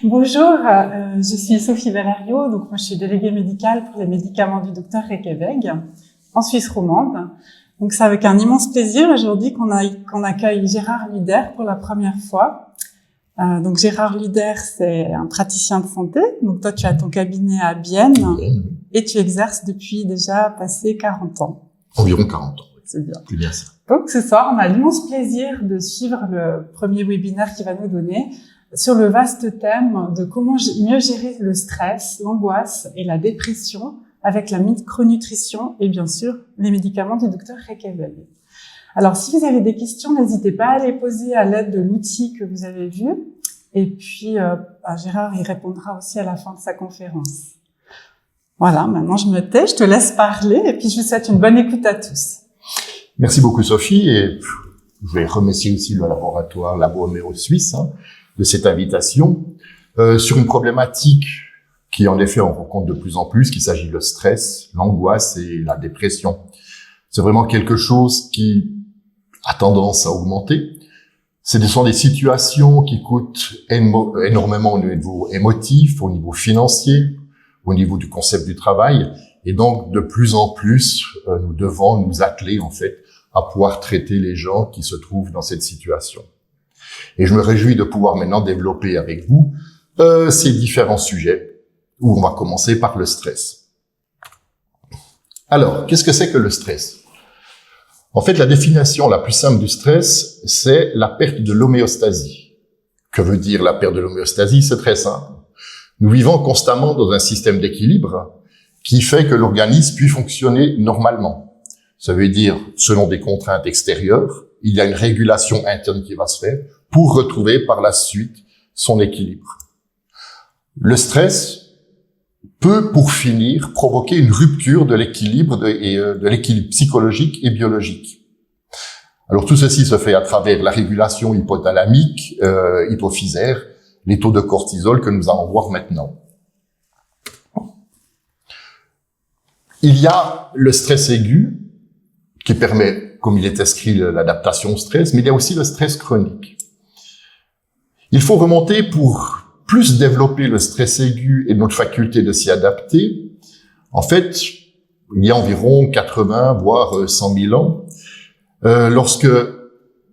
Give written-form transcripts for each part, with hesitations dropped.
Bonjour, je suis Sophie Valerio, donc moi je suis déléguée médicale pour les médicaments du docteur Reykjavik en Suisse romande. Donc c'est avec un immense plaisir aujourd'hui qu'on accueille Gérard Luder pour la première fois. Donc Gérard Luder, c'est un praticien de santé. Donc toi tu as ton cabinet à Bienne et tu exerces depuis déjà passé 40 ans. Environ 40 ans. Oui. C'est bien. C'est bien ça. Donc ce soir, on a l'immense plaisir de suivre le premier webinaire qu'il va nous donner sur le vaste thème de comment mieux gérer le stress, l'angoisse et la dépression avec la micronutrition et bien sûr les médicaments du docteur Reykjavik. Alors si vous avez des questions, n'hésitez pas à les poser à l'aide de l'outil que vous avez vu. Et puis Gérard y répondra aussi à la fin de sa conférence. Voilà, maintenant je me tais, je te laisse parler et puis je vous souhaite une bonne écoute à tous. Merci beaucoup Sophie et je vais remercier aussi le laboratoire Labo Méo Suisse de cette invitation sur une problématique qui en effet on rencontre de plus en plus, qu'il s'agit de stress, l'angoisse et la dépression. C'est vraiment quelque chose qui a tendance à augmenter. Ce sont des situations qui coûtent énormément au niveau émotif, au niveau financier, au niveau du concept du travail. Et donc, de plus en plus, nous devons nous atteler, en fait, à pouvoir traiter les gens qui se trouvent dans cette situation. Et je me réjouis de pouvoir maintenant développer avec vous ces différents sujets, où on va commencer par le stress. Alors, qu'est-ce que c'est que le stress? En fait, la définition la plus simple du stress, c'est la perte de l'homéostasie. Que veut dire la perte de l'homéostasie? C'est très simple. Nous vivons constamment dans un système d'équilibre qui fait que l'organisme puisse fonctionner normalement. Ça veut dire, selon des contraintes extérieures, il y a une régulation interne qui va se faire pour retrouver par la suite son équilibre. Le stress peut, pour finir, provoquer une rupture de l'équilibre de l'équilibre psychologique et biologique. Alors tout ceci se fait à travers la régulation hypothalamique, hypophysaire, les taux de cortisol que nous allons voir maintenant. Il y a le stress aigu, qui permet, comme il est inscrit, l'adaptation au stress, mais il y a aussi le stress chronique. Il faut remonter pour plus développer le stress aigu et notre faculté de s'y adapter. En fait, il y a environ 80, voire 100 000 ans, lorsque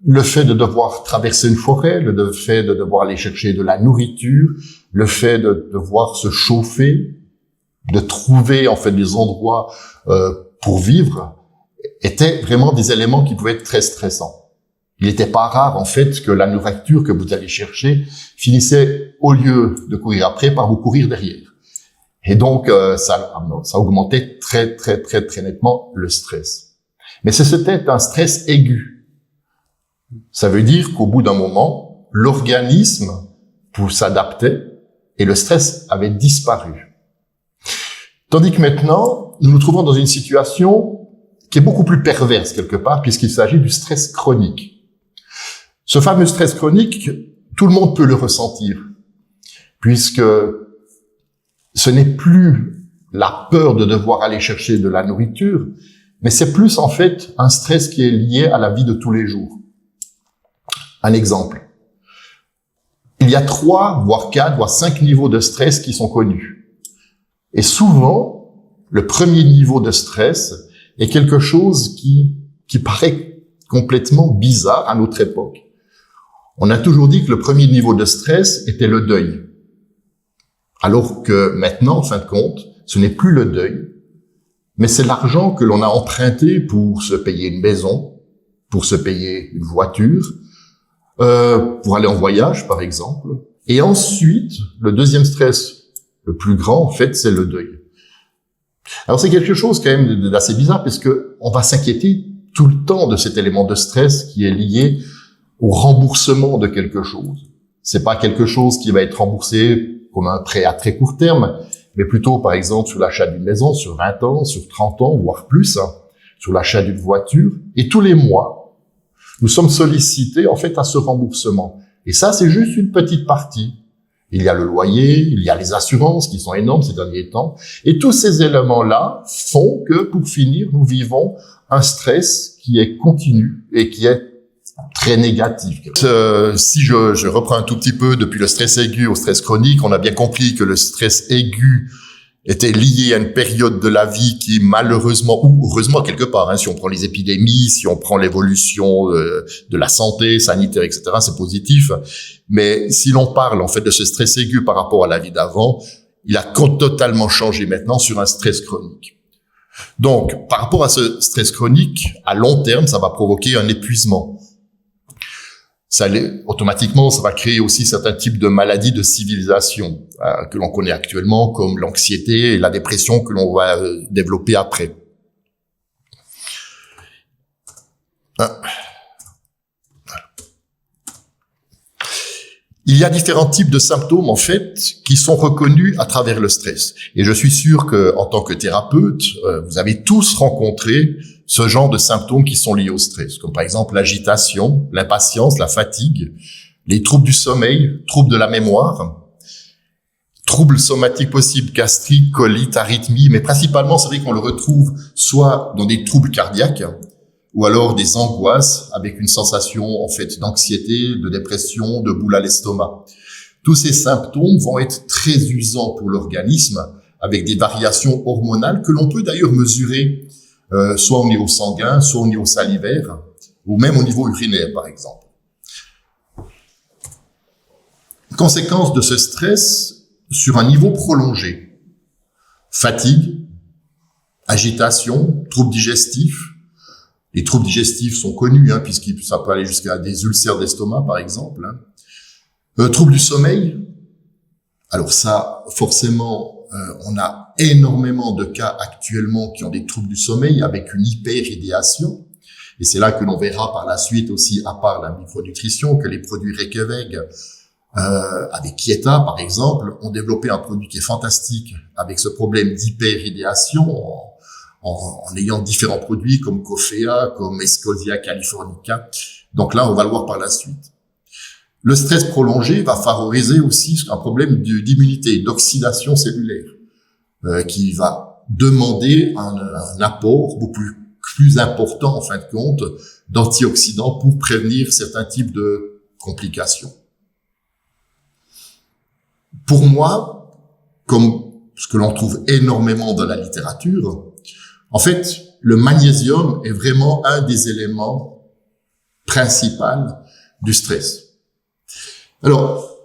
le fait de devoir traverser une forêt, le fait de devoir aller chercher de la nourriture, le fait de devoir se chauffer, de trouver en fait des endroits pour vivre, étaient vraiment des éléments qui pouvaient être très stressants. Il n'était pas rare, en fait, que la nourriture que vous allez chercher finissait, au lieu de courir après, par vous courir derrière. Et donc, ça augmentait très nettement le stress. Mais c'était un stress aigu. Ça veut dire qu'au bout d'un moment, l'organisme s'adaptait et le stress avait disparu. Tandis que maintenant, nous nous trouvons dans une situation qui est beaucoup plus perverse quelque part, puisqu'il s'agit du stress chronique. Ce fameux stress chronique, tout le monde peut le ressentir, puisque ce n'est plus la peur de devoir aller chercher de la nourriture, mais c'est plus en fait un stress qui est lié à la vie de tous les jours. Un exemple. Il y a 3, voire 4, voire 5 niveaux de stress qui sont connus. Et souvent, le premier niveau de stress est quelque chose qui paraît complètement bizarre à notre époque. On a toujours dit que le premier niveau de stress était le deuil. Alors que maintenant, en fin de compte, ce n'est plus le deuil, mais c'est l'argent que l'on a emprunté pour se payer une maison, pour se payer une voiture, pour aller en voyage, par exemple. Et ensuite, le deuxième stress, le plus grand, en fait, c'est le deuil. Alors c'est quelque chose quand même d'assez bizarre, parce que on va s'inquiéter tout le temps de cet élément de stress qui est lié au remboursement de quelque chose. C'est pas quelque chose qui va être remboursé comme un prêt à très court terme, mais plutôt, par exemple, sur l'achat d'une maison, sur 20 ans, sur 30 ans, voire plus, sur l'achat d'une voiture. Et tous les mois, nous sommes sollicités, en fait, à ce remboursement. Et ça, c'est juste une petite partie. Il y a le loyer, il y a les assurances qui sont énormes ces derniers temps. Et tous ces éléments-là font que, pour finir, nous vivons un stress qui est continu et qui est très négatif. Si je reprends un tout petit peu depuis le stress aigu au stress chronique, on a bien compris que le stress aigu était lié à une période de la vie qui malheureusement, ou heureusement quelque part, si on prend les épidémies, si on prend l'évolution de la santé sanitaire, etc., c'est positif. Mais si l'on parle en fait de ce stress aigu par rapport à la vie d'avant, il a totalement changé maintenant sur un stress chronique. Donc, par rapport à ce stress chronique, à long terme, ça va provoquer un épuisement. Automatiquement, ça va créer aussi certains types de maladies de civilisation que l'on connaît actuellement, comme l'anxiété et la dépression que l'on va développer après. Il y a différents types de symptômes, en fait, qui sont reconnus à travers le stress. Et je suis sûr que, en tant que thérapeute, vous avez tous rencontré ce genre de symptômes qui sont liés au stress, comme par exemple l'agitation, l'impatience, la fatigue, les troubles du sommeil, troubles de la mémoire, troubles somatiques possibles, gastriques, colites, arythmies, mais principalement, c'est vrai qu'on le retrouve soit dans des troubles cardiaques, ou alors des angoisses avec une sensation en fait d'anxiété, de dépression, de boule à l'estomac. Tous ces symptômes vont être très usants pour l'organisme avec des variations hormonales que l'on peut d'ailleurs mesurer soit au niveau sanguin, soit au niveau salivaire ou même au niveau urinaire par exemple. Conséquence de ce stress sur un niveau prolongé: fatigue, agitation, troubles digestifs. Les troubles digestifs sont connus, puisque ça peut aller jusqu'à des ulcères d'estomac, par exemple. Troubles du sommeil. Alors ça, forcément, on a énormément de cas actuellement qui ont des troubles du sommeil avec une hyperidéation. Et c'est là que l'on verra par la suite aussi, à part la micronutrition, que les produits Reykjavik, avec Kieta, par exemple, ont développé un produit qui est fantastique avec ce problème d'hyperidéation en ayant différents produits comme Coffea, comme Escosia californica. Donc là, on va le voir par la suite. Le stress prolongé va favoriser aussi un problème d'immunité, d'oxydation cellulaire, qui va demander un apport beaucoup plus important, en fin de compte, d'antioxydants pour prévenir certains types de complications. Pour moi, comme ce que l'on trouve énormément dans la littérature, en fait, le magnésium est vraiment un des éléments principaux du stress. Alors,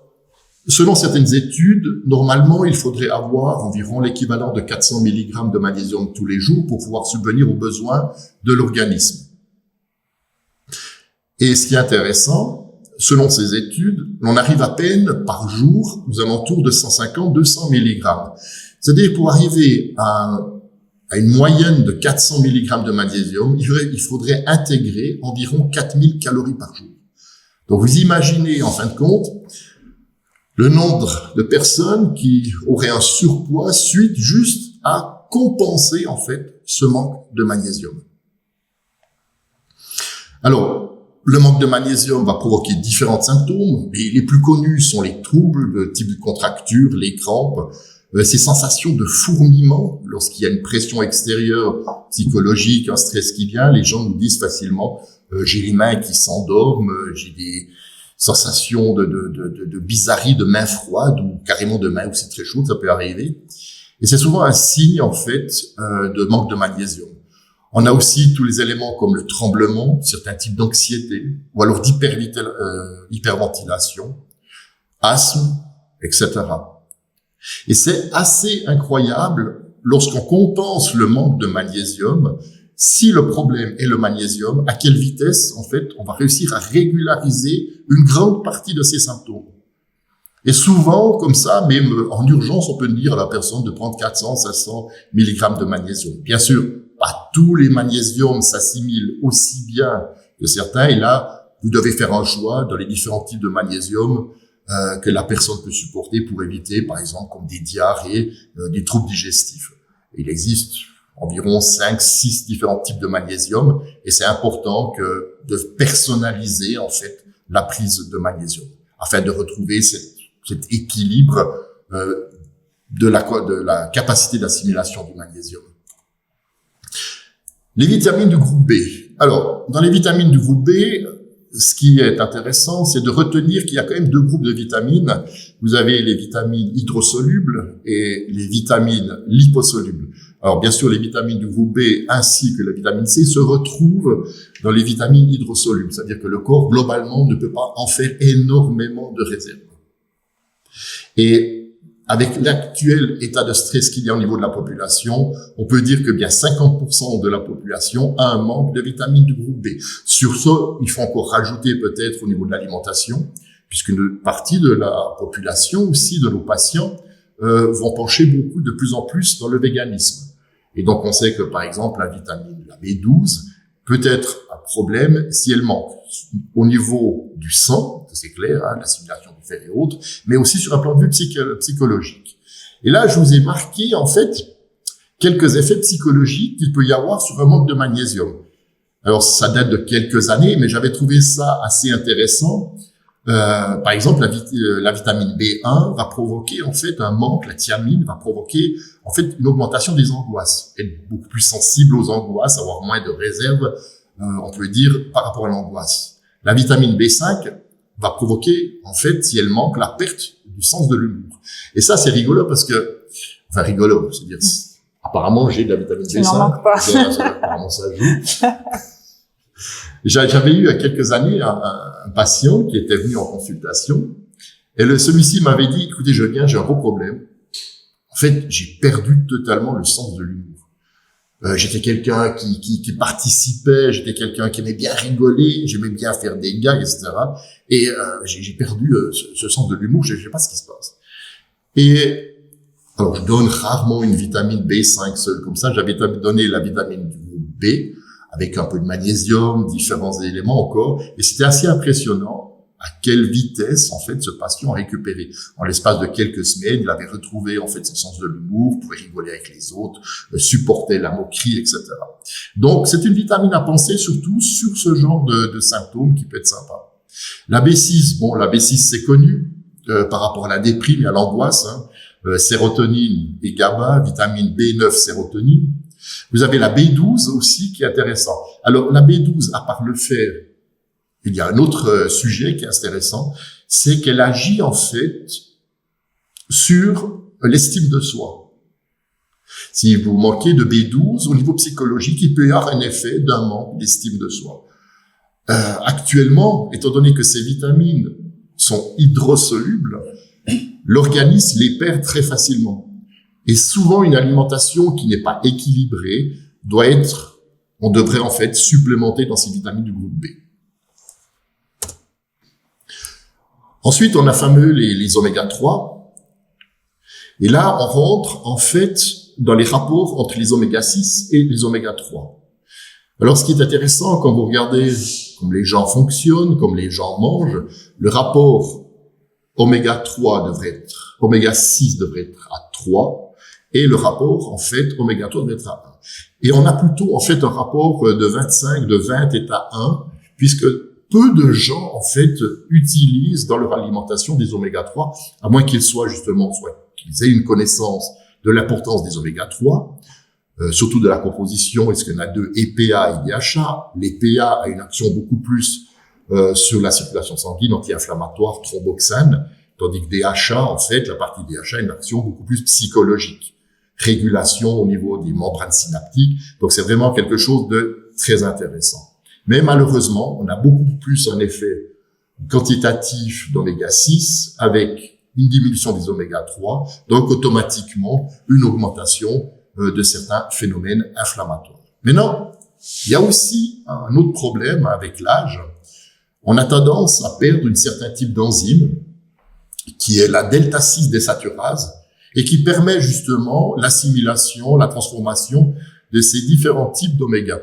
selon certaines études, normalement, il faudrait avoir environ l'équivalent de 400 mg de magnésium tous les jours pour pouvoir subvenir aux besoins de l'organisme. Et ce qui est intéressant, selon ces études, on arrive à peine par jour aux alentours de 150-200 mg. C'est-à-dire, pour arriver à une moyenne de 400 mg de magnésium, il faudrait intégrer environ 4000 calories par jour. Donc vous imaginez en fin de compte le nombre de personnes qui auraient un surpoids suite juste à compenser en fait ce manque de magnésium. Alors, le manque de magnésium va provoquer différents symptômes, et les plus connus sont les troubles de type de contracture, les crampes, ces sensations de fourmillement lorsqu'il y a une pression extérieure psychologique, un stress qui vient. Les gens nous disent facilement j'ai les mains qui s'endorment, j'ai des sensations de bizarrerie, de mains froides ou carrément de mains où c'est très chaud, ça peut arriver. Et c'est souvent un signe en fait de manque de magnésium. On a aussi tous les éléments comme le tremblement, certains types d'anxiété ou alors d'hyperventilation, asthme, etc. Et c'est assez incroyable lorsqu'on compense le manque de magnésium. Si le problème est le magnésium, à quelle vitesse, en fait, on va réussir à régulariser une grande partie de ces symptômes. Et souvent, comme ça, même en urgence, on peut dire à la personne de prendre 400-500 mg de magnésium. Bien sûr, pas tous les magnésiums s'assimilent aussi bien que certains. Et là, vous devez faire un choix dans les différents types de magnésium que la personne peut supporter pour éviter, par exemple, comme des diarrhées, des troubles digestifs. Il existe environ 5-6 différents types de magnésium et c'est important de personnaliser, en fait, la prise de magnésium afin de retrouver cet équilibre de la capacité d'assimilation du magnésium. Les vitamines du groupe B. Alors, dans les vitamines du groupe B, ce qui est intéressant, c'est de retenir qu'il y a quand même deux groupes de vitamines. Vous avez les vitamines hydrosolubles et les vitamines liposolubles. Alors, bien sûr, les vitamines du groupe B ainsi que la vitamine C se retrouvent dans les vitamines hydrosolubles. C'est-à-dire que le corps, globalement, ne peut pas en faire énormément de réserves. Et avec l'actuel état de stress qu'il y a au niveau de la population, on peut dire que bien 50% de la population a un manque de vitamines du groupe B. Sur ce, il faut encore rajouter peut-être au niveau de l'alimentation, puisqu'une partie de la population, aussi de nos patients, vont pencher beaucoup de plus en plus dans le véganisme. Et donc on sait que par exemple la vitamine, la B12, peut être un problème si elle manque au niveau du sang, c'est clair, hein, l'assimilation du fer et autres, mais aussi sur un plan de vue psychologique. Et là, je vous ai marqué en fait quelques effets psychologiques qu'il peut y avoir sur un manque de magnésium. Alors ça date de quelques années, mais j'avais trouvé ça assez intéressant. Par exemple, la vitamine B1 va provoquer en fait un manque, la thiamine va provoquer en fait une augmentation des angoisses, être beaucoup plus sensible aux angoisses, avoir moins de réserves, on peut dire, par rapport à l'angoisse. La vitamine B5 va provoquer en fait, si elle manque, la perte du sens de l'humour. Et ça, c'est rigolo parce que, enfin rigolo, c'est-à-dire, apparemment j'ai de la vitamine B5. Tu n'en manques pas. Apparemment ça joue. J'avais eu il y a quelques années un patient qui était venu en consultation et celui-ci m'avait dit, écoutez, je viens, j'ai un gros problème. En fait, j'ai perdu totalement le sens de l'humour. J'étais quelqu'un qui participait, j'étais quelqu'un qui aimait bien rigoler, j'aimais bien faire des gags, etc. Et j'ai perdu ce sens de l'humour, je sais pas ce qui se passe. Et alors, je donne rarement une vitamine B5 seule comme ça. J'avais donné la vitamine du groupe B, avec un peu de magnésium, différents éléments encore, et c'était assez impressionnant à quelle vitesse, en fait, ce patient a récupéré. En l'espace de quelques semaines, il avait retrouvé, en fait, son sens de l'humour, pouvait rigoler avec les autres, supporter la moquerie, etc. Donc, c'est une vitamine à penser surtout sur ce genre de symptômes qui peut être sympa. La B6, bon, la B6, c'est connu, par rapport à la déprime et à l'angoisse, hein. Sérotonine et GABA, vitamine B9, sérotonine. Vous avez la B12 aussi qui est intéressant. Alors, la B12, à part le fer, il y a un autre sujet qui est intéressant, c'est qu'elle agit en fait sur l'estime de soi. Si vous manquez de B12, au niveau psychologique, il peut y avoir un effet d'un manque d'estime de soi. Actuellement, étant donné que ces vitamines sont hydrosolubles, l'organisme les perd très facilement. Et souvent, une alimentation qui n'est pas équilibrée on devrait en fait supplémenter dans ces vitamines du groupe B. Ensuite, on a les oméga 3. Et là, on rentre en fait dans les rapports entre les oméga 6 et les oméga 3. Alors, ce qui est intéressant, quand vous regardez comme les gens fonctionnent, comme les gens mangent, le rapport oméga 6 devrait être à 3, et le rapport, en fait, oméga 3 devrait être à 1. Et on a plutôt, en fait, un rapport de 20 est à 1, puisque peu de gens, en fait, utilisent dans leur alimentation des oméga 3, à moins qu'ils soient justement, soit qu'ils aient une connaissance de l'importance des oméga 3, surtout de la composition, est-ce qu'il y en a deux, EPA et DHA. L'EPA a une action beaucoup plus sur la circulation sanguine, anti-inflammatoire, thromboxane, tandis que DHA, en fait, la partie DHA a une action beaucoup plus psychologique, régulation au niveau des membranes synaptiques. Donc, c'est vraiment quelque chose de très intéressant. Mais malheureusement, on a beaucoup plus un effet quantitatif d'oméga 6 avec une diminution des oméga 3, donc automatiquement une augmentation de certains phénomènes inflammatoires. Maintenant, il y a aussi un autre problème avec l'âge. On a tendance à perdre un certain type d'enzyme qui est la delta 6 désaturase et qui permet justement l'assimilation, la transformation de ces différents types d'oméga.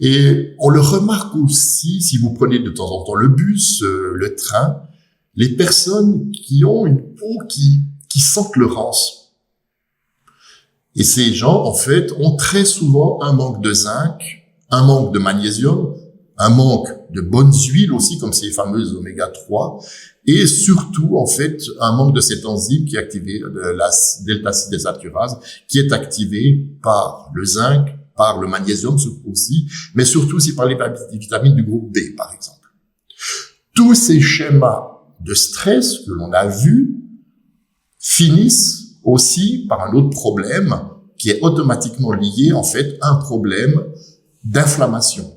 Et on le remarque aussi, si vous prenez de temps en temps le bus, le train, les personnes qui ont une peau qui sentent le rance. Et ces gens, en fait, ont très souvent un manque de zinc, un manque de magnésium, un manque de bonnes huiles aussi, comme ces fameuses oméga 3, et surtout, en fait, un manque de cette enzyme qui est activée, la delta 6 désaturase, qui est activée par le zinc, par le magnésium aussi, mais surtout aussi par les vitamines du groupe B, par exemple. tous ces schémas de stress que l'on a vus finissent aussi par un autre problème qui est automatiquement lié, en fait, à un problème d'inflammation.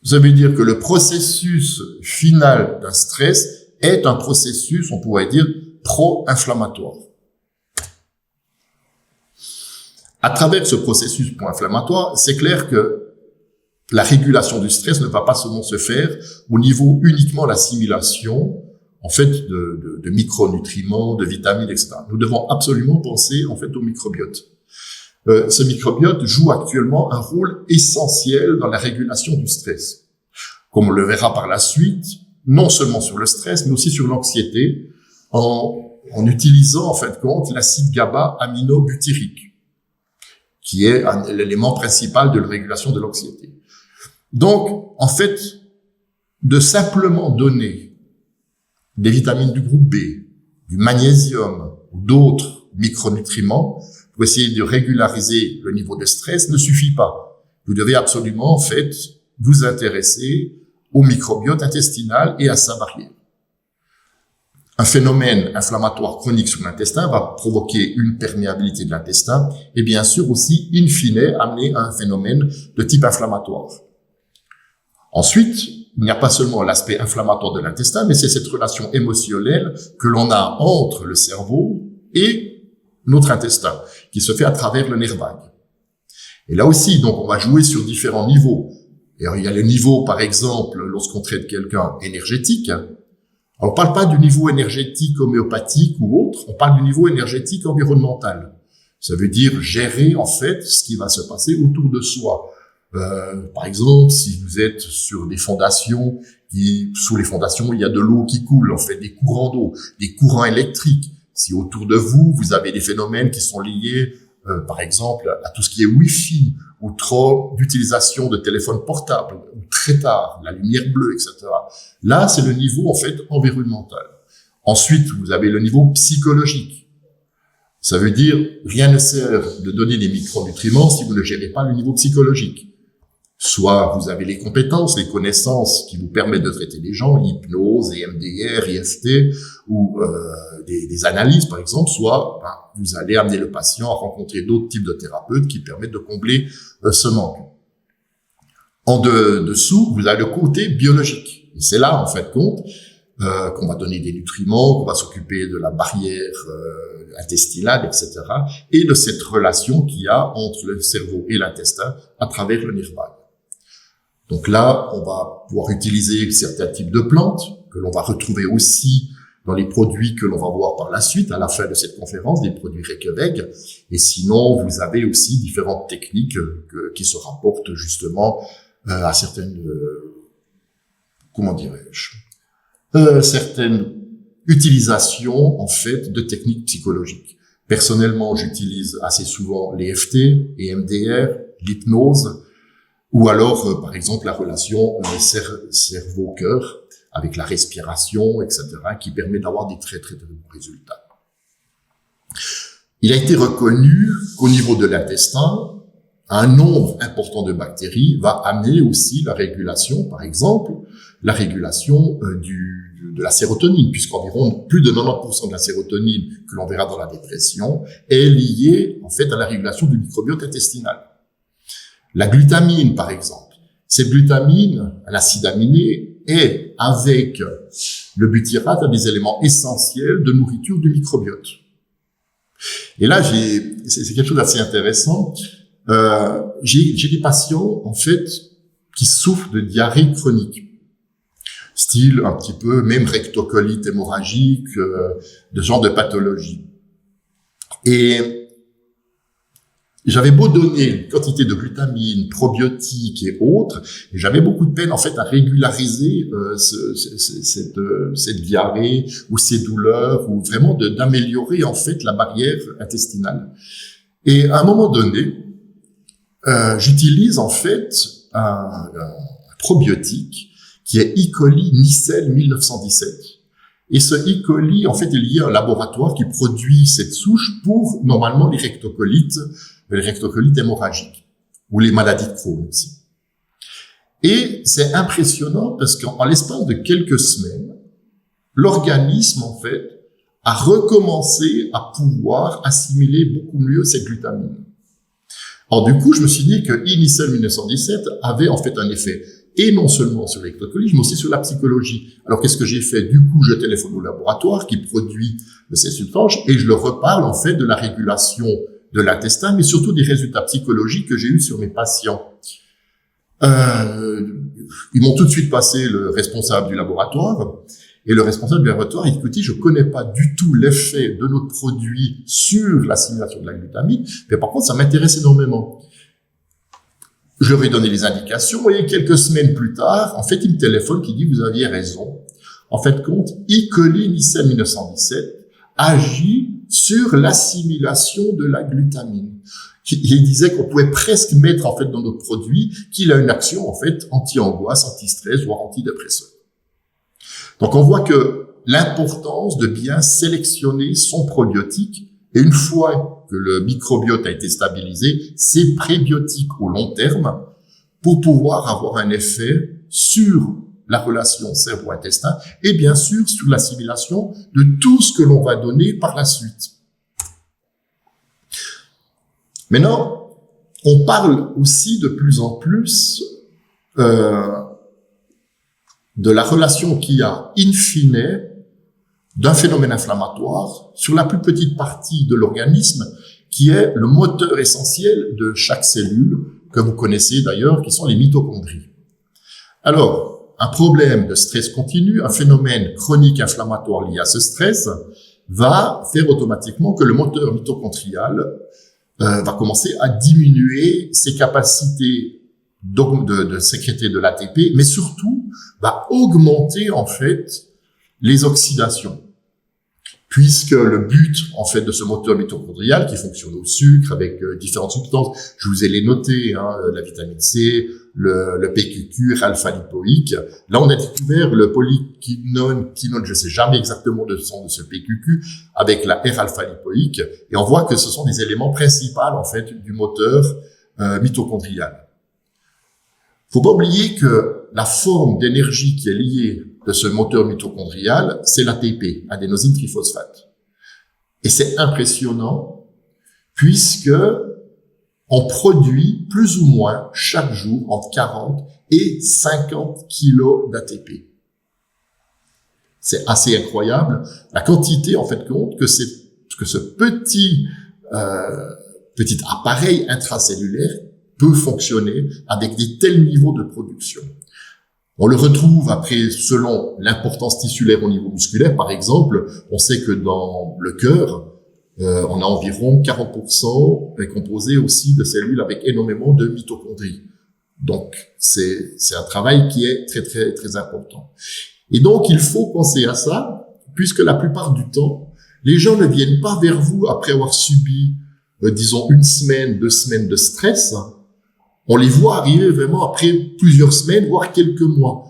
Ça veut dire que le processus final d'un stress est un processus, on pourrait dire, pro-inflammatoire. À travers ce processus pro-inflammatoire, c'est clair que la régulation du stress ne va pas seulement se faire au niveau uniquement l'assimilation, en fait, de micronutriments, de vitamines, etc. Nous devons absolument penser, en fait, au microbiote. Ce microbiote joue actuellement un rôle essentiel dans la régulation du stress. Comme on le verra par la suite, non seulement sur le stress, mais aussi sur l'anxiété, en utilisant, en fait, compte, l'acide GABA-aminobutyrique, qui est l'élément principal de la régulation de l'anxiété. Donc, en fait, de simplement donner des vitamines du groupe B, du magnésium ou d'autres micronutriments pour essayer de régulariser le niveau de stress ne suffit pas. Vous devez absolument, en fait, vous intéresser au microbiote intestinal et à sa barrière. Un phénomène inflammatoire chronique sur l'intestin va provoquer une perméabilité de l'intestin et bien sûr aussi, in fine, amener à un phénomène de type inflammatoire. Ensuite, il n'y a pas seulement l'aspect inflammatoire de l'intestin, mais c'est cette relation émotionnelle que l'on a entre le cerveau et notre intestin, qui se fait à travers le nerf vague. Et là aussi, donc, on va jouer sur différents niveaux. Et alors, il y a le niveau, par exemple, lorsqu'on traite quelqu'un énergétique. Alors, on parle pas du niveau énergétique homéopathique ou autre, on parle du niveau énergétique environnemental. Ça veut dire gérer, en fait, ce qui va se passer autour de soi. Par exemple, si vous êtes sur des fondations, sous les fondations, il y a de l'eau qui coule, en fait, des courants d'eau, des courants électriques. Si autour de vous, vous avez des phénomènes qui sont liés, par exemple, à tout ce qui est Wi-Fi, ou trop d'utilisation de téléphones portables, ou très tard, la lumière bleue, etc. Là, c'est le niveau, en fait, environnemental. Ensuite, vous avez le niveau psychologique. Ça veut dire, rien ne sert de donner des micronutriments si vous ne gérez pas le niveau psychologique. Soit vous avez les compétences, les connaissances qui vous permettent de traiter les gens, hypnose, EMDR, IFT, ou des analyses par exemple, soit vous allez amener le patient à rencontrer d'autres types de thérapeutes qui permettent de combler ce manque. En dessous, vous avez le côté biologique. Et c'est là, en fait, qu'on va donner des nutriments, qu'on va s'occuper de la barrière intestinale, etc. Et de cette relation qu'il y a entre le cerveau et l'intestin à travers le nerf vague. Donc là, on va pouvoir utiliser certains types de plantes que l'on va retrouver aussi dans les produits que l'on va voir par la suite, à la fin de cette conférence, des produits Reykjavik. Et sinon, vous avez aussi différentes techniques qui se rapportent justement à certaines, comment dirais-je, certaines utilisations, en fait, de techniques psychologiques. Personnellement, j'utilise assez souvent l'EFT, EMDR, l'hypnose, ou alors, par exemple, la relation cerveau-cœur avec la respiration, etc., qui permet d'avoir des très, très, très bons résultats. Il a été reconnu qu'au niveau de l'intestin, un nombre important de bactéries va amener aussi la régulation, par exemple, la régulation de la sérotonine, puisqu'environ plus de 90% de la sérotonine que l'on verra dans la dépression est liée, en fait, à la régulation du microbiote intestinal. La glutamine, par exemple. Cette glutamine, l'acide aminé, est, avec le butyrate, un des éléments essentiels de nourriture du microbiote. Et là, c'est quelque chose d'assez intéressant. J'ai des patients, en fait, qui souffrent de diarrhée chronique. Style, un petit peu, même rectocolite hémorragique, de ce genre de pathologie. Et j'avais beau donner une quantité de glutamine, probiotiques et autres, et j'avais beaucoup de peine en fait à régulariser cette diarrhée ou ces douleurs, ou vraiment d'améliorer en fait la barrière intestinale. Et à un moment donné, j'utilise en fait un probiotique qui est E. coli Nicelle 1917. Et ce E. coli, en fait, est lié à un laboratoire qui produit cette souche pour, normalement, les rectocolites hémorragiques, ou les maladies de Crohn aussi. Et c'est impressionnant parce qu'en l'espace de quelques semaines, l'organisme, en fait, a recommencé à pouvoir assimiler beaucoup mieux cette glutamine. Alors du coup, je me suis dit que Inicel 1917 avait en fait un effet, et non seulement sur l'électrolyse, mais aussi sur la psychologie. Alors qu'est-ce que j'ai fait? Du coup, je téléphone au laboratoire qui produit le C-sulfange et je leur reparle en fait de la régulation de l'intestin, mais surtout des résultats psychologiques que j'ai eus sur mes patients. Ils m'ont tout de suite passé le responsable du laboratoire. Et le responsable du laboratoire, il dit, écoutez, je connais pas du tout l'effet de notre produit sur l'assimilation de la glutamine, mais par contre, ça m'intéresse énormément. Je leur ai donné les indications, et quelques semaines plus tard, en fait, il me téléphone qui dit, vous aviez raison. En fait, compte, E. coli Nicel 1917 agit sur l'assimilation de la glutamine. Il disait qu'on pouvait presque mettre, en fait, dans notre produit, qu'il a une action, en fait, anti-angoisse, anti-stress, voire antidépresseur. Donc, on voit que l'importance de bien sélectionner son probiotique, et une fois que le microbiote a été stabilisé, ses prébiotiques au long terme, pour pouvoir avoir un effet sur la relation cerveau-intestin, et bien sûr sur l'assimilation de tout ce que l'on va donner par la suite. Maintenant, on parle aussi de plus en plus de la relation qu'il y a in fine d'un phénomène inflammatoire sur la plus petite partie de l'organisme qui est le moteur essentiel de chaque cellule que vous connaissez d'ailleurs, qui sont les mitochondries. Alors, un problème de stress continu, un phénomène chronique inflammatoire lié à ce stress va faire automatiquement que le moteur mitochondrial va commencer à diminuer ses capacités de sécréter de l'ATP, mais surtout va augmenter en fait les oxydations. Puisque le but en fait de ce moteur mitochondrial qui fonctionne au sucre avec différentes substances, je vous ai les notés, hein, la vitamine C, le PQQ, alpha-lipoïque. Là, on a découvert le polyquinone, je sais jamais exactement le son de ce PQQ, avec la R-alpha-lipoïque, et on voit que ce sont des éléments principaux en fait du moteur mitochondrial. Faut pas oublier que la forme d'énergie qui est liée de ce moteur mitochondrial, c'est l'ATP, adénosine triphosphate. Et c'est impressionnant puisque on produit plus ou moins chaque jour entre 40 et 50 kilos d'ATP. C'est assez incroyable la quantité en fait compte que ce petit appareil intracellulaire peut fonctionner avec des tels niveaux de production. On le retrouve après selon l'importance tissulaire au niveau musculaire. Par exemple, on sait que dans le cœur, on a environ 40% est composé aussi de cellules avec énormément de mitochondries. Donc, c'est un travail qui est très, très, très important. Et donc, il faut penser à ça, puisque la plupart du temps, les gens ne viennent pas vers vous après avoir subi, disons, 1 semaine, 2 semaines de stress. On les voit arriver vraiment après plusieurs semaines, voire quelques mois.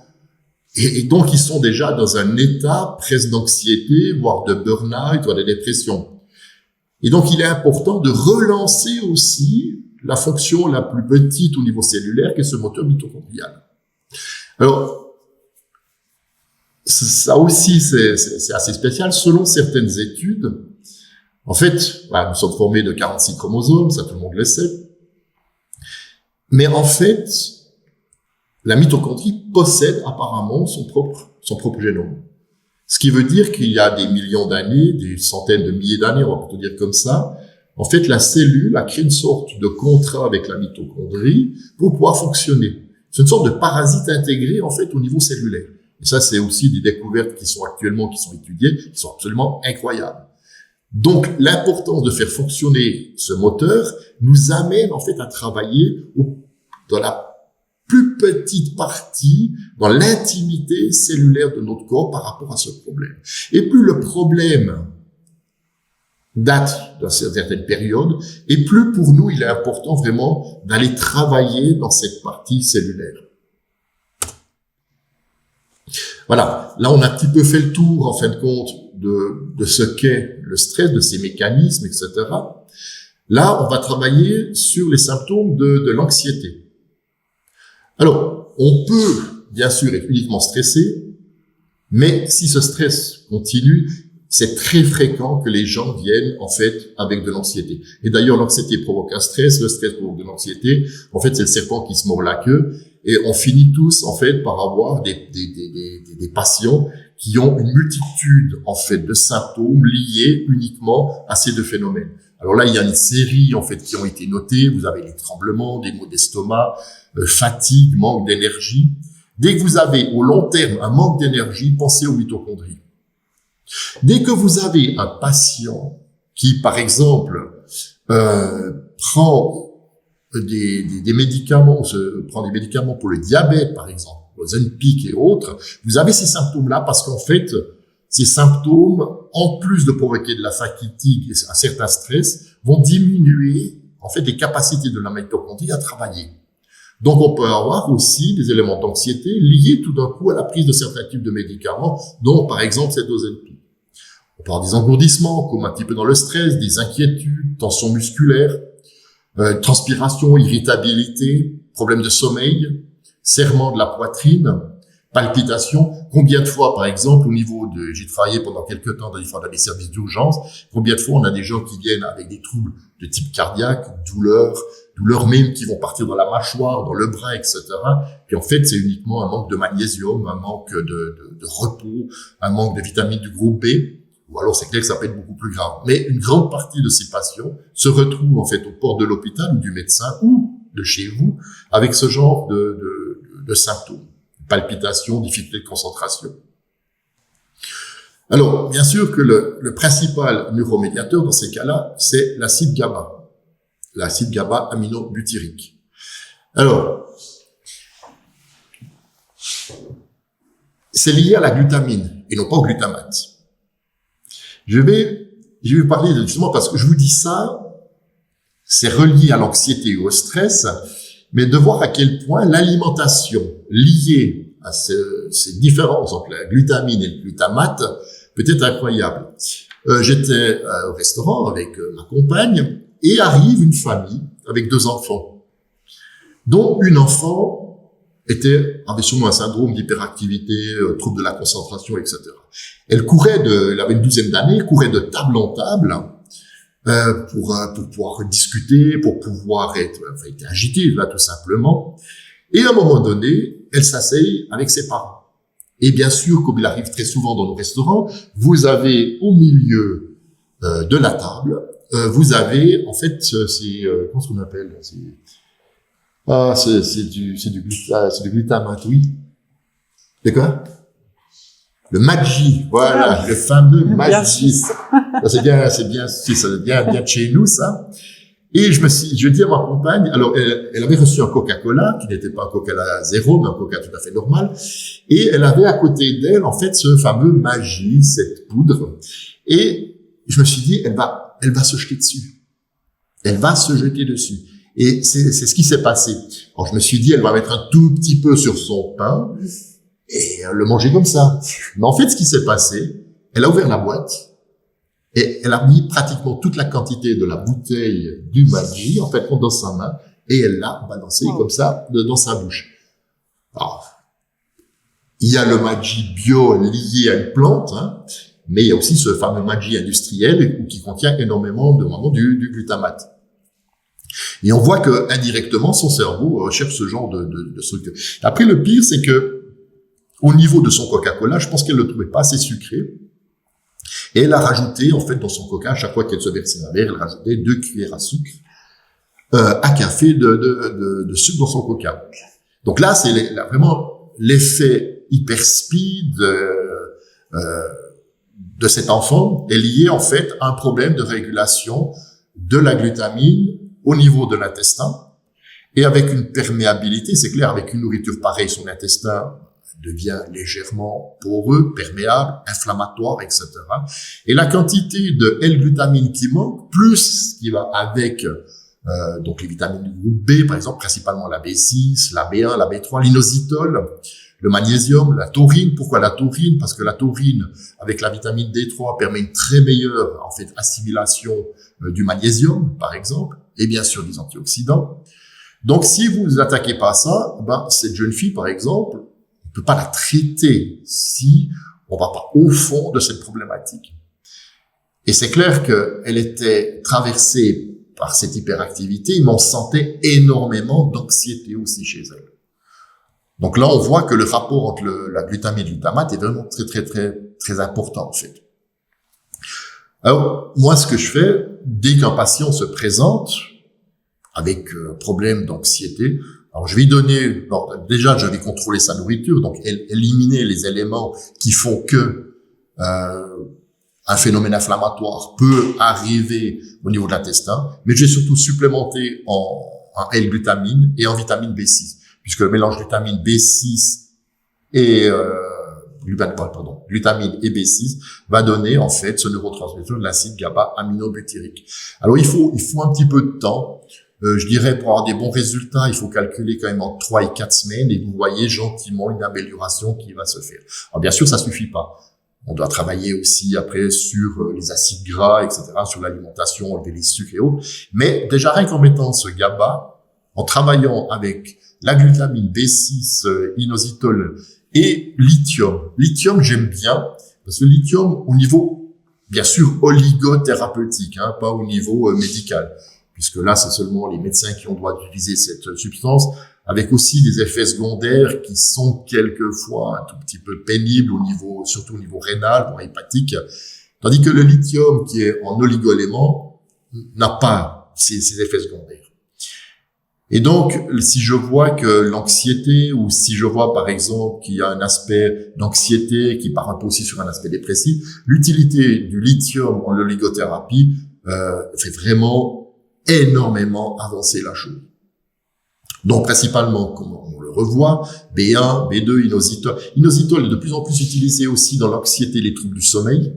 Et donc, ils sont déjà dans un état presque d'anxiété, voire de burn-out, voire de dépression. Et donc, il est important de relancer aussi la fonction la plus petite au niveau cellulaire, qui est ce moteur mitochondrial. Alors, ça aussi, c'est assez spécial. Selon certaines études, en fait, nous sommes formés de 46 chromosomes, ça tout le monde le sait. Mais en fait, la mitochondrie possède apparemment son propre génome. Ce qui veut dire qu'il y a des millions d'années, des centaines de milliers d'années, on va plutôt dire comme ça, en fait, la cellule a créé une sorte de contrat avec la mitochondrie pour pouvoir fonctionner. C'est une sorte de parasite intégré, en fait, au niveau cellulaire. Et ça, c'est aussi des découvertes qui sont étudiées, qui sont absolument incroyables. Donc, l'importance de faire fonctionner ce moteur nous amène, en fait, à travailler dans la plus petite partie, dans l'intimité cellulaire de notre corps par rapport à ce problème. Et plus le problème date d'une certaine période, et plus pour nous, il est important vraiment d'aller travailler dans cette partie cellulaire. Voilà, là on a un petit peu fait le tour, en fin de compte, de ce qu'est le stress, de ses mécanismes, etc. Là, on va travailler sur les symptômes de l'anxiété. Alors, on peut, bien sûr, être uniquement stressé, mais si ce stress continue, c'est très fréquent que les gens viennent, en fait, avec de l'anxiété. Et d'ailleurs, l'anxiété provoque un stress, le stress provoque de l'anxiété. En fait, c'est le serpent qui se mord la queue. Et on finit tous, en fait, par avoir des patients qui ont une multitude, en fait, de symptômes liés uniquement à ces deux phénomènes. Alors là, il y a une série, en fait, qui ont été notées. Vous avez les tremblements, des maux d'estomac, fatigue, manque d'énergie. Dès que vous avez, au long terme, un manque d'énergie, pensez aux mitochondries. Dès que vous avez un patient qui, par exemple, prend des médicaments, prend des médicaments pour le diabète, par exemple, Ozempic et autres, vous avez ces symptômes-là parce qu'en fait, ces symptômes, en plus de provoquer de la fatigue et un certain stress, vont diminuer, en fait, les capacités de la mitochondrie à travailler. Donc, on peut avoir aussi des éléments d'anxiété liés tout d'un coup à la prise de certains types de médicaments, dont, par exemple, cet Ozempic. On peut avoir des engourdissements, comme un petit peu dans le stress, des inquiétudes, tensions musculaires, transpiration, irritabilité, problèmes de sommeil, serrement de la poitrine, palpitations. Combien de fois, par exemple, au niveau de, j'ai travaillé pendant quelques temps dans des services d'urgence, combien de fois on a des gens qui viennent avec des troubles de type cardiaque, douleurs même qui vont partir dans la mâchoire, dans le bras, etc. Puis en fait, c'est uniquement un manque de magnésium, un manque de repos, un manque de vitamines du groupe B. Ou alors c'est clair que ça peut être beaucoup plus grave. Mais une grande partie de ces patients se retrouvent en fait aux portes de l'hôpital ou du médecin ou de chez vous avec ce genre de symptômes. Palpitations, difficultés de concentration. Alors, bien sûr que le principal neuromédiateur dans ces cas-là, c'est l'acide GABA. L'acide GABA aminobutyrique. Alors, c'est lié à la glutamine et non pas au glutamate. Je vais vous parler justement parce que je vous dis ça, c'est relié à l'anxiété et au stress, mais de voir à quel point l'alimentation liée à ces différences entre la glutamine et le glutamate peut être incroyable. J'étais au restaurant avec ma compagne et arrive une famille avec 2 enfants, dont une enfant avait sûrement un syndrome d'hyperactivité, trouble de la concentration, etc. Elle avait une 12aine d'années, courait de table en table pour pouvoir discuter, pour pouvoir être agitée, là, tout simplement. Et à un moment donné, elle s'asseye avec ses parents. Et bien sûr, comme il arrive très souvent dans nos restaurants, vous avez au milieu de la table, vous avez en fait comment est-ce qu'on appelle c'est du glutamate, oui. C'est quoi? Le Maggi, voilà, le fameux Maggi. C'est bien de chez nous, ça. Et je dis à ma compagne, alors, elle avait reçu un Coca-Cola, qui n'était pas un Coca-Cola zéro, mais un Coca tout à fait normal. Et elle avait à côté d'elle, en fait, ce fameux Maggi, cette poudre. Et je me suis dit, elle va se jeter dessus. Elle va se jeter dessus. Et c'est ce qui s'est passé. Alors, je me suis dit, elle va mettre un tout petit peu sur son pain et le manger comme ça. Mais en fait, ce qui s'est passé, elle a ouvert la boîte et elle a mis pratiquement toute la quantité de la bouteille du Maggi, en fait, dans sa main, et elle l'a balancé comme ça dans sa bouche. Alors, il y a le Maggi bio lié à une plante, hein, mais il y a aussi ce fameux Maggi industriel qui contient énormément du glutamate. Et on voit que indirectement son cerveau recherche ce genre de structure. Après, le pire, c'est que au niveau de son Coca-Cola, je pense qu'elle le trouvait pas assez sucré. Et elle a rajouté, en fait, dans son Coca, à chaque fois qu'elle se versait un verre, elle rajoutait 2 cuillères à sucre, à café de sucre dans son Coca. Donc là, c'est vraiment l'effet hyper speed de cet enfant est lié, en fait, à un problème de régulation de la glutamine au niveau de l'intestin, et avec une perméabilité, c'est clair, avec une nourriture pareille, son intestin devient légèrement poreux, perméable, inflammatoire, etc. Et la quantité de L-glutamine qui manque, plus ce qui va avec donc les vitamines du groupe B, par exemple, principalement la B6, la B1, la B3, l'inositol, le magnésium, la taurine. Pourquoi la taurine? Parce que la taurine, avec la vitamine D3, permet une très meilleure, en fait, assimilation du magnésium, par exemple, et bien sûr des antioxydants. Donc, si vous ne attaquez pas à ça, ben, cette jeune fille, par exemple, on ne peut pas la traiter si on va pas au fond de cette problématique. Et c'est clair qu'elle était traversée par cette hyperactivité, mais on sentait énormément d'anxiété aussi chez elle. Donc là, on voit que le rapport entre la glutamine et le glutamate est vraiment très, très, très, très important, en fait. Alors, moi, ce que je fais, dès qu'un patient se présente avec problème d'anxiété, alors je vais donner, déjà, je vais contrôler sa nourriture, donc éliminer les éléments qui font que un phénomène inflammatoire peut arriver au niveau de l'intestin, mais je vais surtout supplémenter en L-glutamine et en vitamine B6, puisque le mélange glutamine B6 et glutamine et B6 va donner en fait ce neurotransmetteur de l'acide GABA-aminobutyrique. Alors il faut un petit peu de temps. Je dirais pour avoir des bons résultats, il faut calculer quand même en 3 et 4 semaines, et vous voyez gentiment une amélioration qui va se faire. Alors bien sûr, ça suffit pas. On doit travailler aussi après sur les acides gras, etc., sur l'alimentation, enlever les sucres et autres. Mais déjà rien qu'en mettant ce GABA, en travaillant avec la glutamine, B6, inositol et lithium. Lithium, j'aime bien, parce que lithium, au niveau, bien sûr, oligothérapeutique, hein, pas au niveau médical, puisque là, c'est seulement les médecins qui ont le droit d'utiliser cette substance, avec aussi des effets secondaires qui sont quelquefois un tout petit peu pénibles au niveau, surtout au niveau rénal, voire hépatique, tandis que le lithium, qui est en oligoéléments, n'a pas ces effets secondaires. Et donc, si je vois que l'anxiété, ou si je vois par exemple qu'il y a un aspect d'anxiété qui part un peu aussi sur un aspect dépressif, l'utilité du lithium en oligothérapie fait vraiment énormément avancer la chose. Donc principalement, comme on le revoit, B1, B2, inositol. Inositol est de plus en plus utilisé aussi dans l'anxiété, les troubles du sommeil.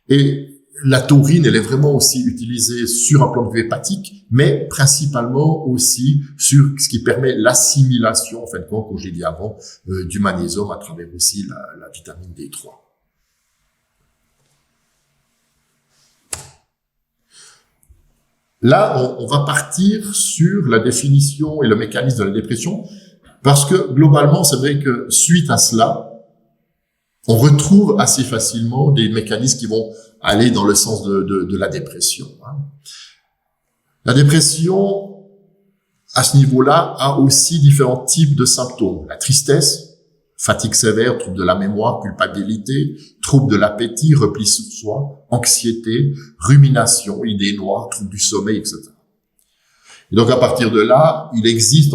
Et la taurine, elle est vraiment aussi utilisée sur un plan de vue hépatique, mais principalement aussi sur ce qui permet l'assimilation, en fin de compte, comme je l'ai dit avant, du magnésium à travers aussi la vitamine D3. Là, on va partir sur la définition et le mécanisme de la dépression, parce que globalement, c'est vrai que suite à cela, on retrouve assez facilement des mécanismes qui vont aller dans le sens de la dépression. La dépression, à ce niveau-là, a aussi différents types de symptômes. La tristesse, fatigue sévère, trouble de la mémoire, culpabilité, trouble de l'appétit, repli sur soi, anxiété, rumination, idées noires, trouble du sommeil, etc. Et donc à partir de là, il existe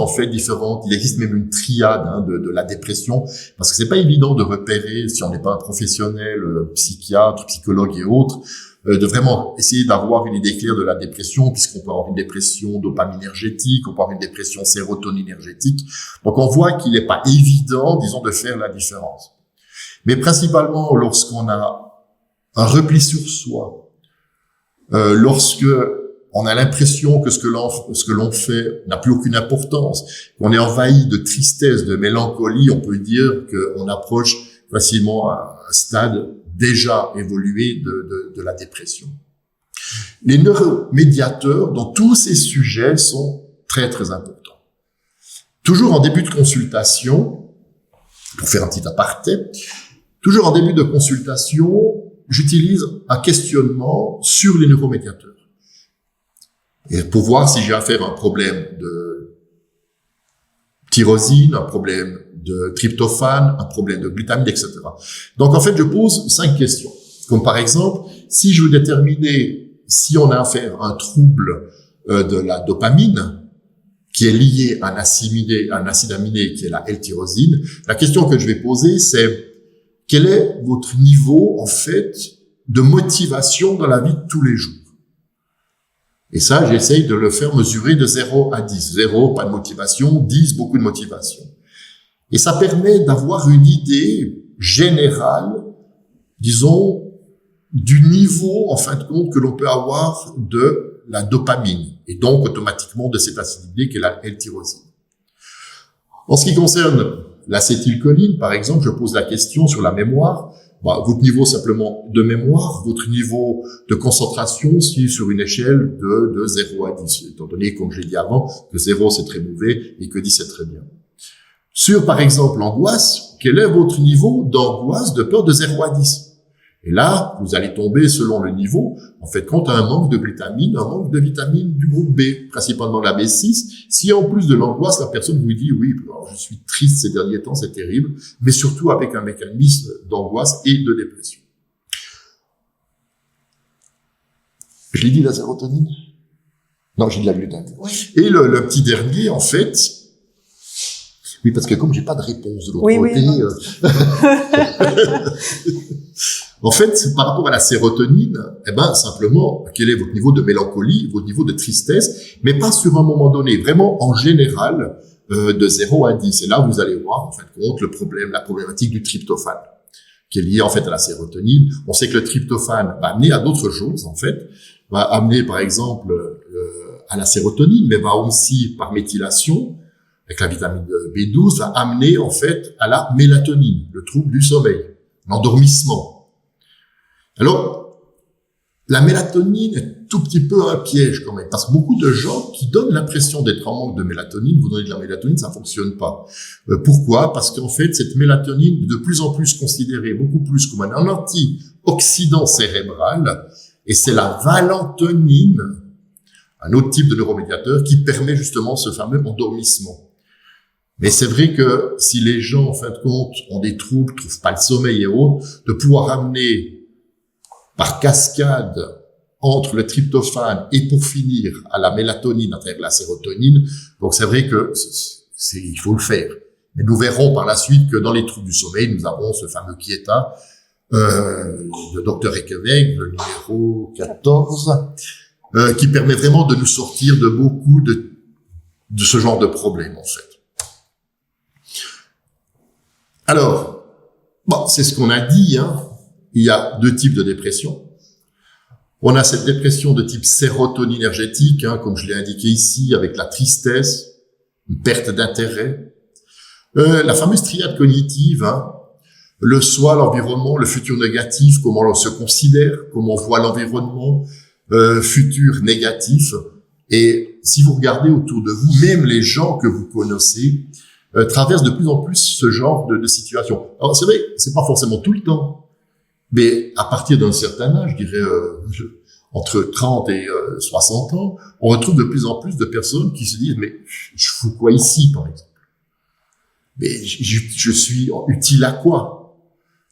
même une triade de la dépression, parce que c'est pas évident de repérer, si on n'est pas un professionnel, psychiatre, psychologue et autres, de vraiment essayer d'avoir une idée claire de la dépression, puisqu'on peut avoir une dépression dopaminergétique, on peut avoir une dépression sérotoninergétique. Donc on voit qu'il n'est pas évident, disons, de faire la différence. Mais principalement lorsqu'on a un repli sur soi, lorsque on a l'impression que ce que l'on fait n'a plus aucune importance, qu'on est envahi de tristesse, de mélancolie, on peut dire qu'on approche facilement à un stade déjà évolué de la dépression. Les neuromédiateurs dans tous ces sujets sont très, très importants. Toujours en début de consultation, pour faire un petit aparté, toujours en début de consultation, j'utilise un questionnement sur les neuromédiateurs. Et pour voir si j'ai affaire à un problème de tyrosine, un problème de tryptophane, un problème de glutamine, etc. Donc, en fait, je pose 5 questions. Comme par exemple, si je veux déterminer si on a affaire à un trouble de la dopamine, qui est lié à un acide aminé qui est la L-tyrosine, la question que je vais poser, c'est quel est votre niveau, en fait, de motivation dans la vie de tous les jours? Et ça, j'essaye de le faire mesurer de 0 à 10. 0, pas de motivation, 10, beaucoup de motivation. Et ça permet d'avoir une idée générale, disons, du niveau, en fin de compte, que l'on peut avoir de la dopamine, et donc automatiquement de cet acide aminé qui est la L-tyrosine. En ce qui concerne l'acétylcholine, par exemple, je pose la question sur la mémoire. votre niveau simplement de mémoire, votre niveau de concentration, si sur une échelle de 0 à 10, étant donné, comme je l'ai dit avant, que 0 c'est très mauvais et que 10 c'est très bien. Sur, par exemple, l'angoisse, quel est votre niveau d'angoisse, de peur de 0 à 10? Et là, vous allez tomber selon le niveau, en fait, compte à un manque de glutamine, un manque de vitamine du groupe B, principalement la B6. Si en plus de l'angoisse, la personne vous dit, oui, alors, je suis triste ces derniers temps, c'est terrible, mais surtout avec un mécanisme d'angoisse et de dépression. Je l'ai dit, la sérotonine? Non, j'ai dit la glutamine. Oui. Et le petit dernier, en fait, oui, parce que comme j'ai pas de réponse de l'autre côté, en fait, par rapport à la sérotonine, simplement, quel est votre niveau de mélancolie, votre niveau de tristesse, mais pas sur un moment donné, vraiment en général, de 0 à 10. Et là, vous allez voir, en fait, compte le problème, la problématique du tryptophane, qui est liée, en fait, à la sérotonine. On sait que le tryptophane va amener à d'autres choses, en fait, va amener, par exemple, à la sérotonine, mais va aussi, par méthylation, avec la vitamine B12, va amener, en fait, à la mélatonine, le trouble du sommeil, l'endormissement. Alors, la mélatonine est tout petit peu un piège quand même, parce que beaucoup de gens qui donnent l'impression d'être en manque de mélatonine, vous donnez de la mélatonine, ça fonctionne pas. Pourquoi? Parce qu'en fait, cette mélatonine est de plus en plus considérée, beaucoup plus comme un antioxydant cérébral, et c'est la valentonine, un autre type de neuromédiateur, qui permet justement ce fameux endormissement. Mais c'est vrai que si les gens, en fin de compte, ont des troubles, trouvent pas le sommeil et autres, de pouvoir amener par cascade entre le tryptophane et pour finir à la mélatonine à travers la sérotonine. Donc c'est vrai que il faut le faire. Mais nous verrons par la suite que dans les troubles du sommeil, nous avons ce fameux Quieta de Dr. Ekeweg, le numéro 14, qui permet vraiment de nous sortir de beaucoup de ce genre de problèmes en fait. Alors, c'est ce qu'on a dit, hein. Il y a deux types de dépression. On a cette dépression de type sérotoninergétique, hein, comme je l'ai indiqué ici, avec la tristesse, une perte d'intérêt. La fameuse triade cognitive, hein, le soi, l'environnement, le futur négatif, comment on se considère, comment on voit l'environnement, futur négatif. Et si vous regardez autour de vous, même les gens que vous connaissez traversent de plus en plus ce genre de situation. Alors c'est vrai, c'est pas forcément tout le temps. Mais à partir d'un certain âge, je dirais entre 30 et 60 ans, on retrouve de plus en plus de personnes qui se disent « mais je fous quoi ici, par exemple? Mais je suis utile à quoi?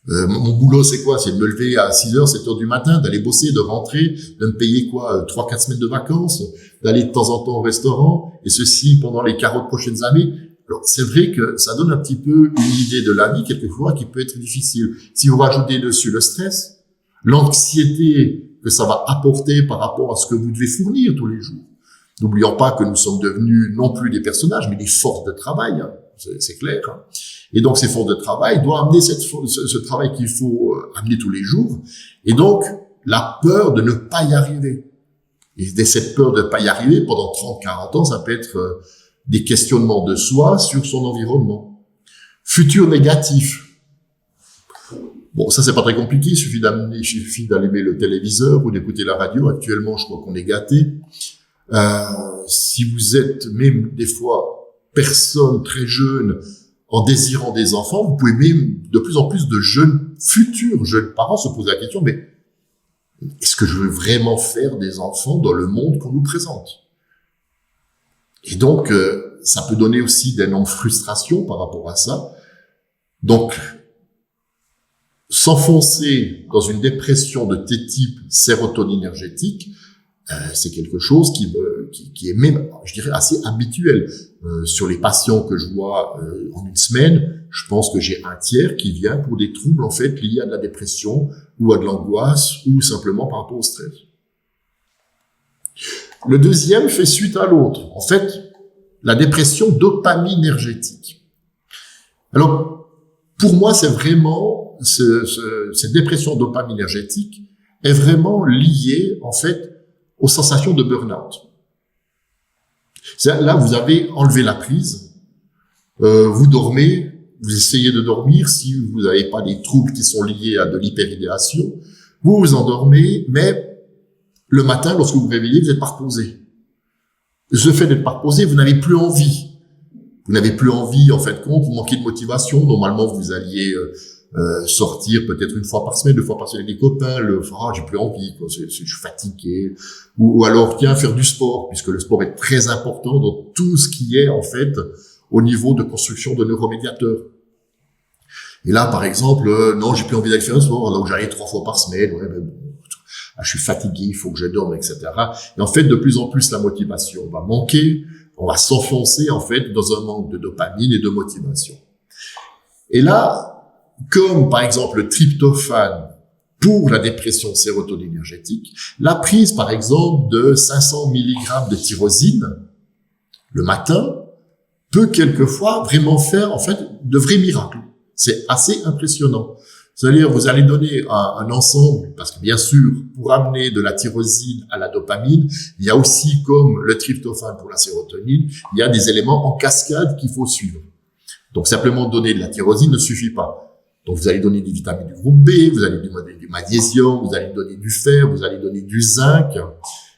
Mon boulot, c'est quoi? C'est de me lever à 6h, 7h du matin, d'aller bosser, de rentrer, de me payer quoi 3-4 semaines de vacances, d'aller de temps en temps au restaurant, et ceci pendant les 40 prochaines années. » Alors, c'est vrai que ça donne un petit peu une idée de la vie, quelquefois, qui peut être difficile. Si vous rajoutez dessus le stress, l'anxiété que ça va apporter par rapport à ce que vous devez fournir tous les jours. N'oublions pas que nous sommes devenus non plus des personnages, mais des forces de travail, hein. C'est clair. Hein. Et donc, ces forces de travail doivent amener ce travail qu'il faut amener tous les jours. Et donc, la peur de ne pas y arriver. Et cette peur de ne pas y arriver, pendant 30-40 ans, ça peut être des questionnements de soi sur son environnement. Futur négatif. Bon, ça c'est pas très compliqué, il suffit d'allumer le téléviseur ou d'écouter la radio. Actuellement, je crois qu'on est gâté. Si vous êtes même des fois personne très jeune en désirant des enfants, vous pouvez même de plus en plus de futurs jeunes parents se poser la question, mais est-ce que je veux vraiment faire des enfants dans le monde qu'on nous présente? Et donc, ça peut donner aussi d'énormes frustrations par rapport à ça. Donc, s'enfoncer dans une dépression de type sérotoninergétique, c'est quelque chose qui est même, je dirais, assez habituel. Sur les patients que je vois en une semaine, je pense que j'ai un tiers qui vient pour des troubles en fait liés à de la dépression ou à de l'angoisse ou simplement par rapport au stress. Le deuxième fait suite à l'autre. En fait, la dépression dopaminergétique. Alors, pour moi, c'est vraiment, cette dépression dopaminergétique est vraiment liée, en fait, aux sensations de burn-out. Là, vous avez enlevé la prise, vous dormez, vous essayez de dormir, si vous n'avez pas des troubles qui sont liés à de l'hyperidéation, vous vous endormez, mais le matin, lorsque vous vous réveillez, vous n'êtes pas reposé. Ce fait d'être pas reposé, vous n'avez plus envie. Vous n'avez plus envie, en fin de compte, vous manquez de motivation. Normalement, vous alliez sortir peut-être une fois par semaine, 2 fois par semaine avec des copains. J'ai plus envie, quoi. Je suis fatigué. Ou alors, tiens, faire du sport, puisque le sport est très important dans tout ce qui est, en fait, au niveau de construction de neuromédiateurs. Et là, par exemple, non, j'ai plus envie d'aller faire un sport, donc j'allais 3 fois par semaine. Ouais, mais bon, je suis fatigué, il faut que je dorme, etc. Et en fait, de plus en plus, la motivation va manquer. On va s'enfoncer, en fait, dans un manque de dopamine et de motivation. Et là, comme, par exemple, le tryptophane pour la dépression sérotoninergétique, la prise, par exemple, de 500 mg de tyrosine le matin peut quelquefois vraiment faire, en fait, de vrais miracles. C'est assez impressionnant. C'est-à-dire, vous allez donner un ensemble, parce que bien sûr, pour amener de la tyrosine à la dopamine, il y a aussi, comme le tryptophane pour la sérotonine, il y a des éléments en cascade qu'il faut suivre. Donc, simplement donner de la tyrosine ne suffit pas. Donc, vous allez donner des vitamines du groupe B, vous allez donner du magnésium, vous allez donner du fer, vous allez donner du zinc.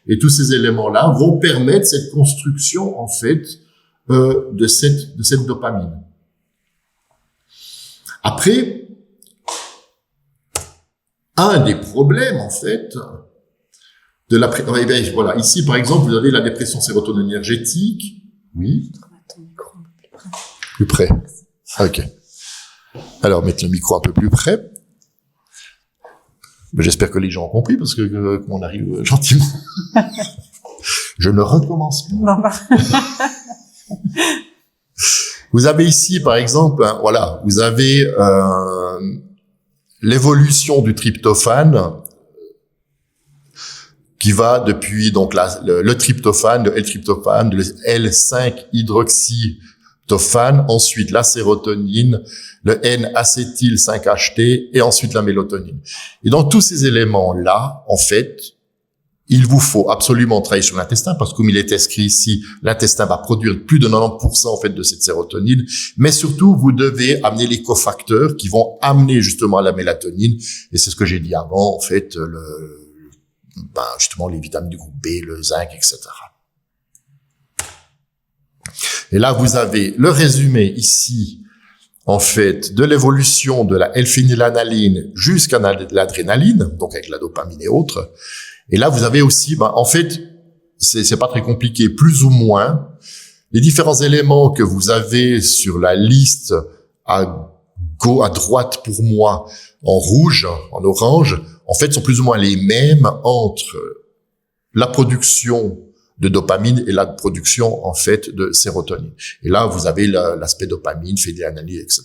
Et tous ces éléments-là vont permettre cette construction, en fait, de cette dopamine. Après, un des problèmes, en fait, de la voilà, ici, par exemple, vous avez la dépression sérotoninergétique. Oui. Plus près. Ok. Alors, mettre le micro un peu plus près. Mais j'espère que les gens ont compris, parce que on arrive gentiment. Je ne recommence pas. Non, bah. Vous avez ici, par exemple, voilà, vous avez l'évolution du tryptophane qui va depuis donc le tryptophane, le L-tryptophane, le L5-hydroxytryptophane, ensuite la sérotonine, le N-acétyl-5-HT et ensuite la mélatonine. Et dans tous ces éléments-là, en fait, il vous faut absolument travailler sur l'intestin parce que comme il est inscrit ici, l'intestin va produire plus de 90% en fait de cette sérotonine. Mais surtout, vous devez amener les cofacteurs qui vont amener justement à la mélatonine. Et c'est ce que j'ai dit avant, en fait, justement les vitamines du groupe B, le zinc, etc. Et là, vous avez le résumé ici, en fait, de l'évolution de la L-phénylanaline jusqu'à l'adrénaline, donc avec la dopamine et autres. Et là, vous avez aussi, en fait, c'est pas très compliqué, plus ou moins, les différents éléments que vous avez sur la liste à droite pour moi, en rouge, en orange, en fait, sont plus ou moins les mêmes entre la production de dopamine et la production, en fait, de sérotonine. Et là, vous avez l'aspect dopamine, phénylalanine, etc.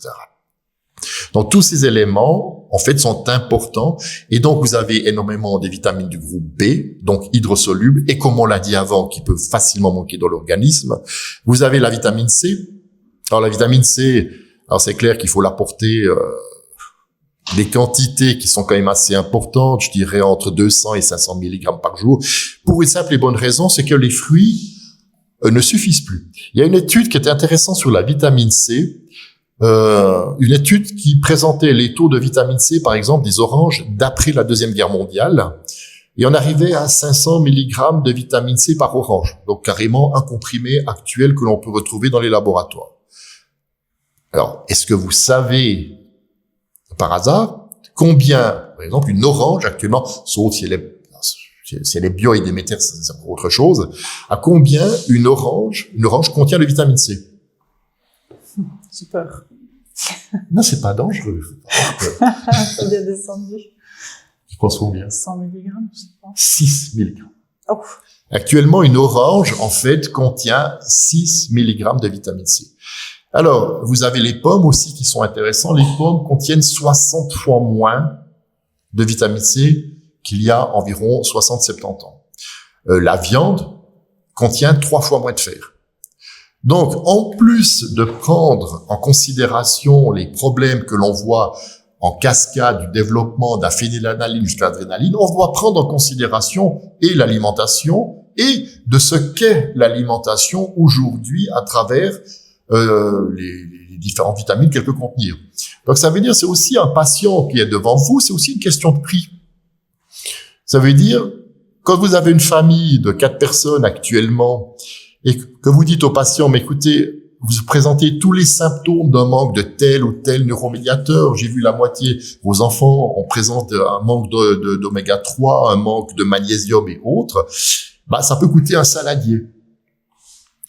Donc, tous ces éléments, en fait, sont importants. Et donc, vous avez énormément des vitamines du groupe B, donc hydrosolubles, et comme on l'a dit avant, qui peuvent facilement manquer dans l'organisme. Vous avez la vitamine C. Alors, la vitamine C, alors c'est clair qu'il faut l'apporter des quantités qui sont quand même assez importantes, je dirais entre 200 et 500 mg par jour, pour une simple et bonne raison, c'est que les fruits ne suffisent plus. Il y a une étude qui était intéressante sur la vitamine C, une étude qui présentait les taux de vitamine C, par exemple, des oranges d'après la Deuxième Guerre mondiale, et on arrivait à 500 mg de vitamine C par orange, donc carrément un comprimé actuel que l'on peut retrouver dans les laboratoires. Alors, est-ce que vous savez, par hasard, combien, par exemple, une orange actuellement, sauf si elle est bioédémétaire, c'est autre chose, à combien une orange contient de vitamine C? J'ai peur. Non, c'est pas dangereux. Il est descendu. Tu penses combien? 100 mg, je sais pas. 6 mg. Oh. Actuellement, une orange, en fait, contient 6 mg de vitamine C. Alors, vous avez les pommes aussi qui sont intéressants. Les pommes contiennent 60 fois moins de vitamine C qu'il y a environ 60-70 ans. La viande contient 3 fois moins de fer. Donc, en plus de prendre en considération les problèmes que l'on voit en cascade du développement de la phénylanaline jusqu'à l'adrénaline, on doit prendre en considération et l'alimentation et de ce qu'est l'alimentation aujourd'hui à travers les différentes vitamines qu'elle peut contenir. Donc ça veut dire c'est aussi un patient qui est devant vous, c'est aussi une question de prix. Ça veut dire quand vous avez une famille de 4 personnes actuellement et que vous dites au patient mais écoutez, vous présentez tous les symptômes d'un manque de tel ou tel neuromédiateur. J'ai vu la moitié. Vos enfants, on présente un manque d'oméga 3, un manque de magnésium et autres. Bah, ça peut coûter un saladier.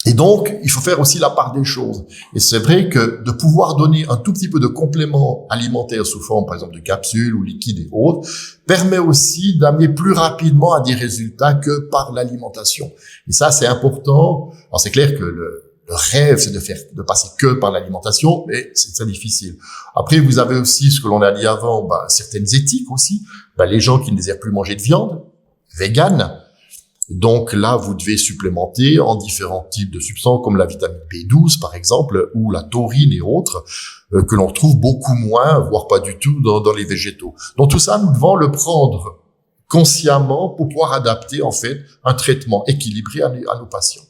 Et donc, il faut faire aussi la part des choses. Et c'est vrai que de pouvoir donner un tout petit peu de compléments alimentaires sous forme, par exemple, de capsules ou liquides et autres, permet aussi d'amener plus rapidement à des résultats que par l'alimentation. Et ça, c'est important. Alors, c'est clair que le rêve, c'est de passer que par l'alimentation, mais c'est très difficile. Après, vous avez aussi ce que l'on a dit avant, certaines éthiques aussi. Les gens qui ne désirent plus manger de viande, vegan. Donc là, vous devez supplémenter en différents types de substances, comme la vitamine B12, par exemple, ou la taurine et autres, que l'on trouve beaucoup moins, voire pas du tout, dans les végétaux. Donc tout ça, nous devons le prendre consciemment pour pouvoir adapter, en fait, un traitement équilibré à nos patients.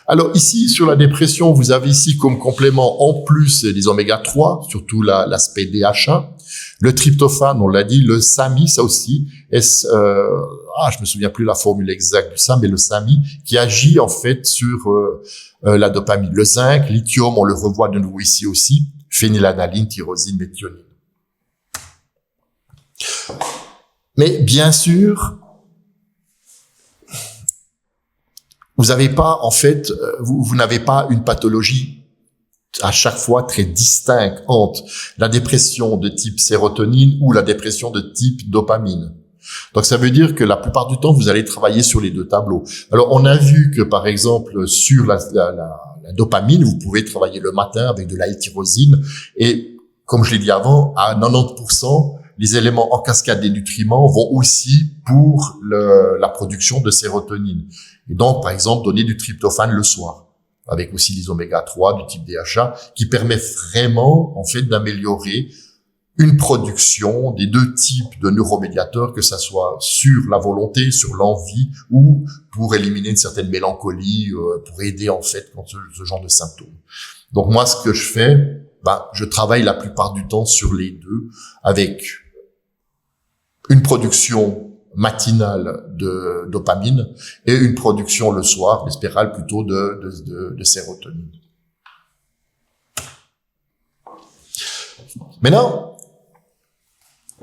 Alors ici, sur la dépression, vous avez ici comme complément en plus des oméga 3, surtout l'aspect DHA, le tryptophane, on l'a dit, le SAMI, ça aussi, je me souviens plus la formule exacte du ça, mais le SAMI qui agit en fait sur la dopamine, le zinc, lithium, on le revoit de nouveau ici aussi, phénylalanine, tyrosine, méthionine. Mais bien sûr, vous n'avez pas, en fait, vous n'avez pas une pathologie à chaque fois très distincte entre la dépression de type sérotonine ou la dépression de type dopamine. Donc ça veut dire que la plupart du temps, vous allez travailler sur les deux tableaux. Alors on a vu que par exemple sur la dopamine, vous pouvez travailler le matin avec de la L-tyrosine et comme je l'ai dit avant, à 90%, les éléments en cascade des nutriments vont aussi pour la production de sérotonine. Et donc, par exemple, donner du tryptophane le soir, avec aussi des oméga 3 du type DHA, qui permet vraiment, en fait, d'améliorer une production des deux types de neuromédiateurs, que ça soit sur la volonté, sur l'envie, ou pour éliminer une certaine mélancolie, pour aider, en fait, contre ce genre de symptômes. Donc, moi, ce que je fais, je travaille la plupart du temps sur les deux, avec une production matinale de dopamine et une production le soir, spirale plutôt de sérotonine. Maintenant,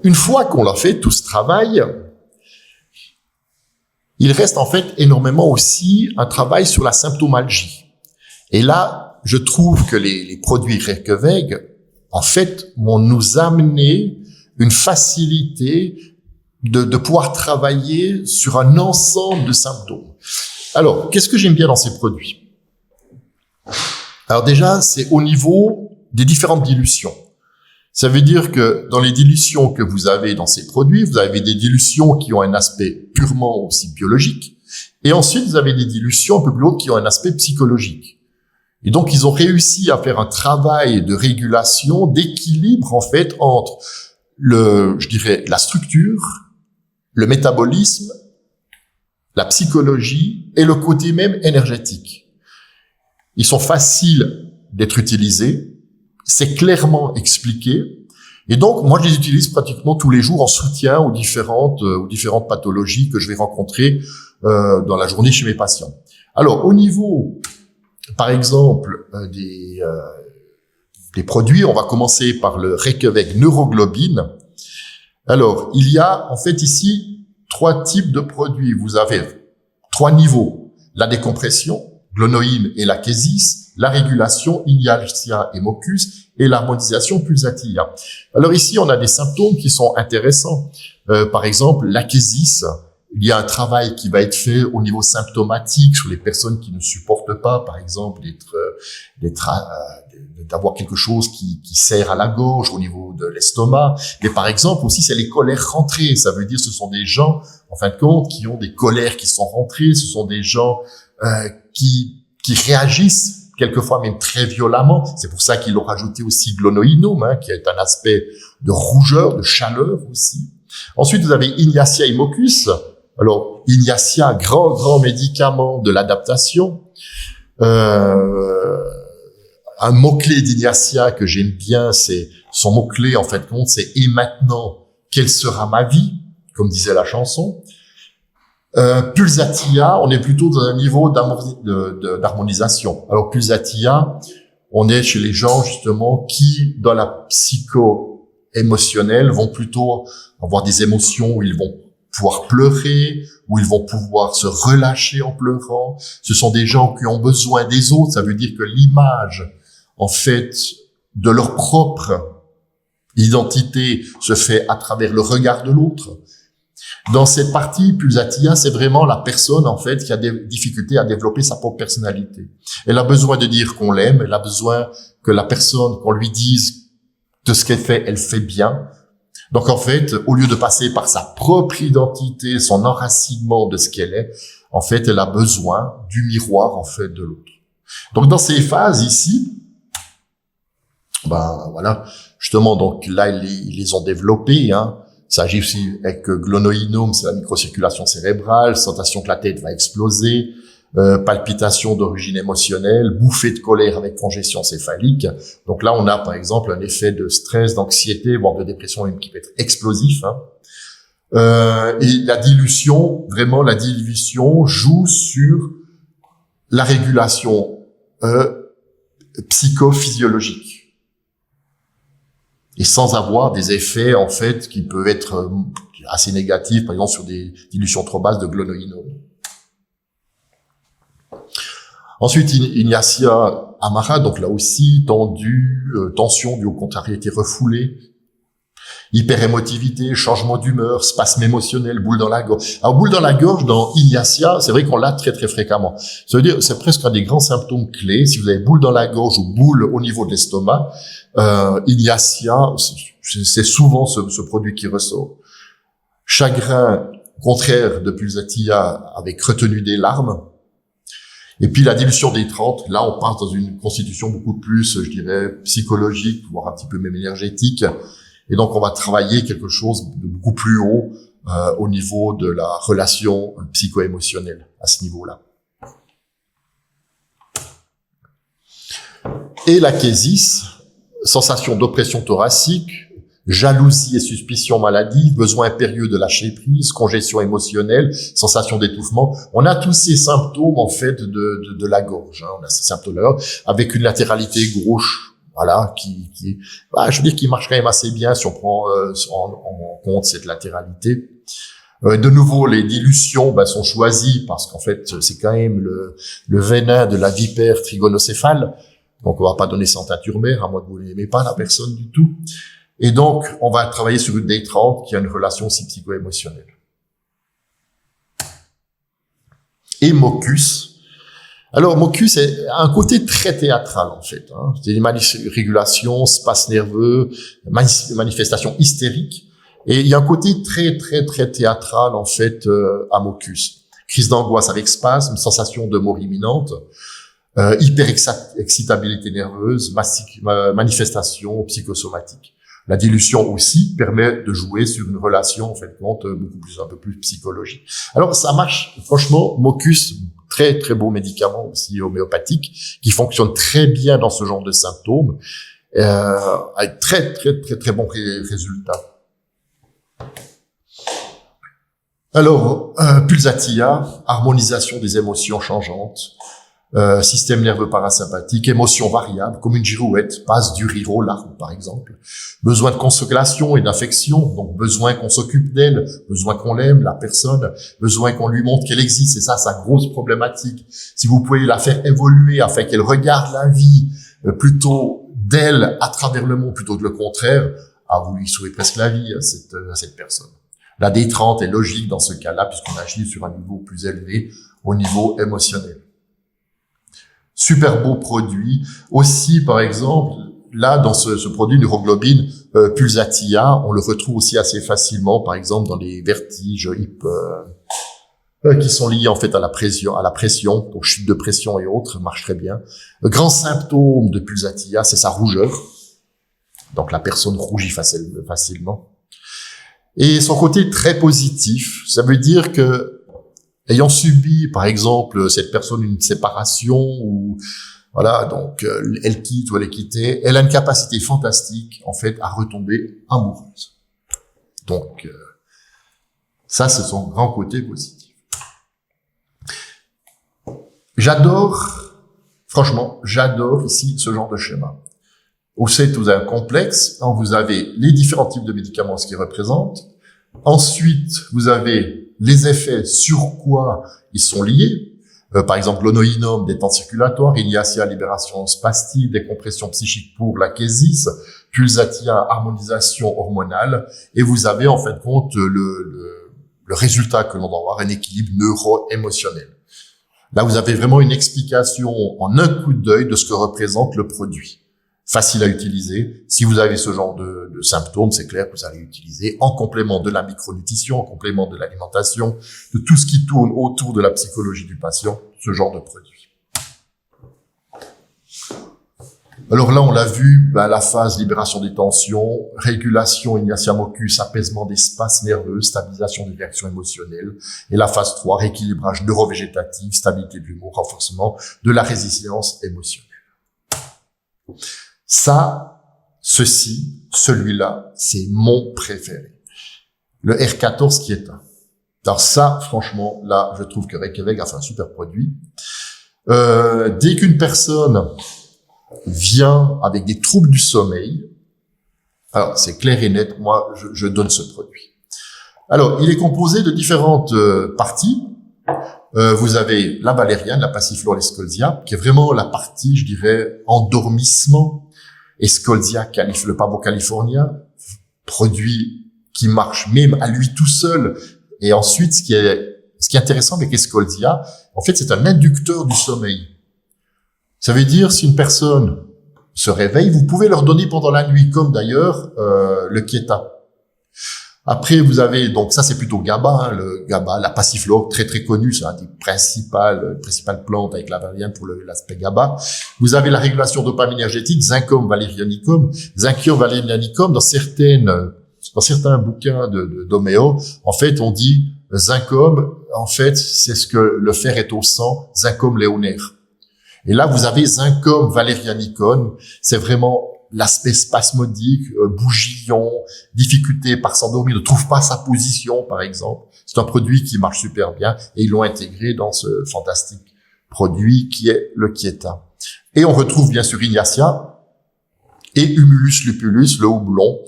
une fois qu'on a fait tout ce travail, il reste en fait énormément aussi un travail sur la symptomalgie. Et là, je trouve que les produits Reykjavik, en fait, vont nous amener une facilité de pouvoir travailler sur un ensemble de symptômes. Alors, qu'est-ce que j'aime bien dans ces produits? Alors déjà, c'est au niveau des différentes dilutions. Ça veut dire que dans les dilutions que vous avez dans ces produits, vous avez des dilutions qui ont un aspect purement aussi biologique, et ensuite vous avez des dilutions un peu plus hautes qui ont un aspect psychologique. Et donc, ils ont réussi à faire un travail de régulation, d'équilibre, en fait, entre la structure, le métabolisme, la psychologie et le côté même énergétique. Ils sont faciles d'être utilisés, c'est clairement expliqué, et donc moi je les utilise pratiquement tous les jours en soutien aux différentes pathologies que je vais rencontrer dans la journée chez mes patients. Alors au niveau, par exemple, des produits, on va commencer par le Reykjavik Neuroglobine. Alors, il y a en fait ici 3 types de produits. Vous avez 3 niveaux. La décompression, glonoïne et l'achésis, la régulation, Ignacia et Mocus, et l'harmonisation, Pulsatilla. Alors ici, on a des symptômes qui sont intéressants. Par exemple, l'achésis, il y a un travail qui va être fait au niveau symptomatique sur les personnes qui ne supportent pas, par exemple, d'avoir quelque chose qui serre à la gorge au niveau de l'estomac. Mais par exemple aussi, c'est les colères rentrées. Ça veut dire ce sont des gens, en fin de compte, qui ont des colères qui sont rentrées. Ce sont des gens qui réagissent quelquefois même très violemment. C'est pour ça qu'ils ont rajouté aussi glonoïnum, qui est un aspect de rougeur, de chaleur aussi. Ensuite, vous avez Ignacia et Mocus. Alors, Ignacia, grand médicament de l'adaptation. un mot-clé d'Ignacia que j'aime bien, c'est son mot-clé, en fait, compte, c'est « Et maintenant, quelle sera ma vie ?» comme disait la chanson. Pulsatia, on est plutôt dans un niveau d'harmonisation. Alors, Pulsatia, on est chez les gens, justement, qui, dans la psycho-émotionnelle, vont plutôt avoir des émotions où ils vont pouvoir pleurer, où ils vont pouvoir se relâcher en pleurant. Ce sont des gens qui ont besoin des autres. Ça veut dire que l'image, en fait, de leur propre identité se fait à travers le regard de l'autre. Dans cette partie, Pulsatia, c'est vraiment la personne, en fait, qui a des difficultés à développer sa propre personnalité. Elle a besoin de dire qu'on l'aime, elle a besoin que la personne, qu'on lui dise de ce qu'elle fait bien. Donc, en fait, au lieu de passer par sa propre identité, son enracinement de ce qu'elle est, en fait, elle a besoin du miroir, en fait, de l'autre. Donc, dans ces phases ici, voilà, justement, donc là, ils les ont développés, hein. Ça agit aussi avec glonoïnome, c'est la microcirculation cérébrale, sensation que la tête va exploser, palpitations d'origine émotionnelle, bouffée de colère avec congestion céphalique. Donc là, on a par exemple un effet de stress, d'anxiété, voire de dépression même qui peut être explosif. Hein. Et la dilution, vraiment la dilution joue sur la régulation psychophysiologique. Et sans avoir des effets, en fait, qui peuvent être assez négatifs, par exemple sur des dilutions trop basses de glonoïnome. Ensuite, Ignacia Amara, donc là aussi, tension due aux contrariétés refoulées, hyperémotivité, changement d'humeur, spasme émotionnel, boule dans la gorge. Alors, boule dans la gorge, dans Ignacia, c'est vrai qu'on l'a très, très fréquemment. Ça veut dire, c'est presque un des grands symptômes clés. Si vous avez boule dans la gorge ou boule au niveau de l'estomac, Ignacia, c'est souvent ce produit qui ressort. Chagrin, contraire de Pulsatia, avec retenue des larmes. Et puis la dilution des 30, là on part dans une constitution beaucoup plus, je dirais, psychologique, voire un petit peu même énergétique. Et donc on va travailler quelque chose de beaucoup plus haut au niveau de la relation psycho-émotionnelle, à ce niveau-là. Et la késis, sensation d'oppression thoracique, jalousie et suspicion maladive, besoin impérieux de lâcher prise, congestion émotionnelle, sensation d'étouffement. On a tous ces symptômes, en fait, de la gorge. Hein. On a ces symptômes-là, avec une latéralité gauche, voilà, je veux dire, qui marche quand même assez bien si on prend en compte cette latéralité. De nouveau, les dilutions sont choisies parce qu'en fait, c'est quand même le venin de la vipère trigonocéphale. Donc, on va pas donner ça en teinture mère, à moins que vous n'aimez pas la personne du tout. Et donc, on va travailler sur une D30 qui a une relation aussi psycho-émotionnelle. Et Moccus. Alors, Moccus a un côté très théâtral, en fait. Hein. C'est des régulations, spaces nerveux, manifestations hystériques. Et il y a un côté très, très, très théâtral, en fait, à Moccus. Crise d'angoisse avec spasme, sensation de mort imminente, hyper-excitabilité nerveuse, manifestation psychosomatique. La dilution aussi permet de jouer sur une relation, en fait, un peu plus psychologique. Alors, ça marche, franchement, Moccus, très, très beau médicament aussi homéopathique, qui fonctionne très bien dans ce genre de symptômes, avec très, très, très, très bons résultats. Alors, Pulsatia, harmonisation des émotions changeantes, système nerveux parasympathique, émotions variables, comme une girouette, passe du rire aux larmes, par exemple. Besoin de consolation et d'affection, donc besoin qu'on s'occupe d'elle, besoin qu'on l'aime, la personne, besoin qu'on lui montre qu'elle existe, c'est ça sa grosse problématique. Si vous pouvez la faire évoluer afin qu'elle regarde la vie plutôt d'elle à travers le monde plutôt que le contraire, vous lui sauvez presque la vie à cette personne. La D30 est logique dans ce cas-là, puisqu'on agit sur un niveau plus élevé, au niveau émotionnel. Super beau produit. Aussi, par exemple, là, dans ce produit neuroglobine Pulsatia, on le retrouve aussi assez facilement, par exemple, dans les vertiges qui sont liés en fait à la pression, donc chute de pression et autres, marche très bien. Le grand symptôme de Pulsatia, c'est sa rougeur. Donc la personne rougit facilement. Et son côté très positif, ça veut dire que ayant subi, par exemple, cette personne une séparation ou Voilà, donc elle quitte ou elle est quittée. Elle a une capacité fantastique, en fait, à retomber amoureuse. Donc, ça, c'est son grand côté positif. Franchement, j'adore ici ce genre de schéma. Au sein, vous avez un complexe, vous avez les différents types de médicaments, ce qu'ils représentent. Ensuite, vous avez les effets sur quoi ils sont liés. Par exemple, l'onoïnome, détente circulatoire, Ignatia, libération spastique, décompression psychique pour la késis, pulsatia, harmonisation hormonale. Et vous avez, en fin de compte, le résultat que l'on doit avoir, un équilibre neuro-émotionnel. Là, vous avez vraiment une explication en un coup d'œil de ce que représente le produit. Facile à utiliser. Si vous avez ce genre de symptômes, c'est clair que vous allez utiliser en complément de la micronutrition, en complément de l'alimentation, de tout ce qui tourne autour de la psychologie du patient, ce genre de produit. Alors là, on l'a vu, la phase libération des tensions, régulation Ignatia Moccus, apaisement d'espace nerveux, stabilisation des réactions émotionnelles. Et la phase 3, rééquilibrage neurovégétatif, stabilité de l'humour, renforcement de la résilience émotionnelle. Celui-là, c'est mon préféré. Le R14 qui est un. Alors ça, franchement, là, je trouve que Reykjavik a fait un super produit. Dès qu'une personne vient avec des troubles du sommeil, alors c'est clair et net, moi, je donne ce produit. Alors, il est composé de différentes parties. Vous avez la valériane, la passiflore escolzia, qui est vraiment la partie, je dirais, endormissement. Escolzia, le pavo californien, produit qui marche même à lui tout seul. Et ensuite, ce qui est intéressant avec Escolzia, en fait, c'est un inducteur du sommeil. Ça veut dire, si une personne se réveille, vous pouvez leur donner pendant la nuit, comme d'ailleurs le Quieta. Après, vous avez, donc ça c'est plutôt GABA, le GABA, la passiflore, très très connue, c'est un des principales plantes avec la valériane pour l'aspect GABA. Vous avez la régulation dopaminergétique, Zincum valerianicum. Zincum valerianicum, dans certains bouquins d'Homéo, en fait, on dit Zincum, en fait, c'est ce que le fer est au sang, Zincum léonaire. Et là, vous avez Zincum valerianicum, c'est vraiment l'aspect spasmodique, bougillon, difficulté par s'endormir, ne trouve pas sa position, par exemple. C'est un produit qui marche super bien et ils l'ont intégré dans ce fantastique produit qui est le Quieta. Et on retrouve bien sûr Ignatia et Humulus lupulus, le houblon,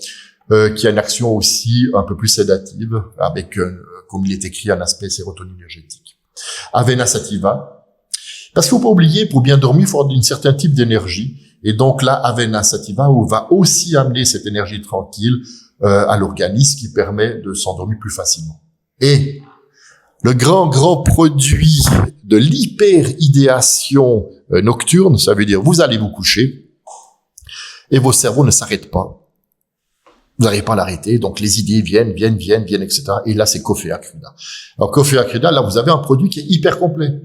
qui a une action aussi un peu plus sédative avec, comme il est écrit, un aspect sérotoninergétique. Avena sativa. Parce qu'il faut pas oublier, pour bien dormir, il faut avoir un certain type d'énergie. Et donc là, Avena sativa va aussi amener cette énergie tranquille à l'organisme qui permet de s'endormir plus facilement. Et le grand produit de l'hyperidéation nocturne, ça veut dire vous allez vous coucher et vos cerveaux ne s'arrêtent pas. Vous n'arrivez pas à l'arrêter, donc les idées viennent, etc. Et là, c'est Coffea cruda. Alors Coffea cruda, là, vous avez un produit qui est hyper complet.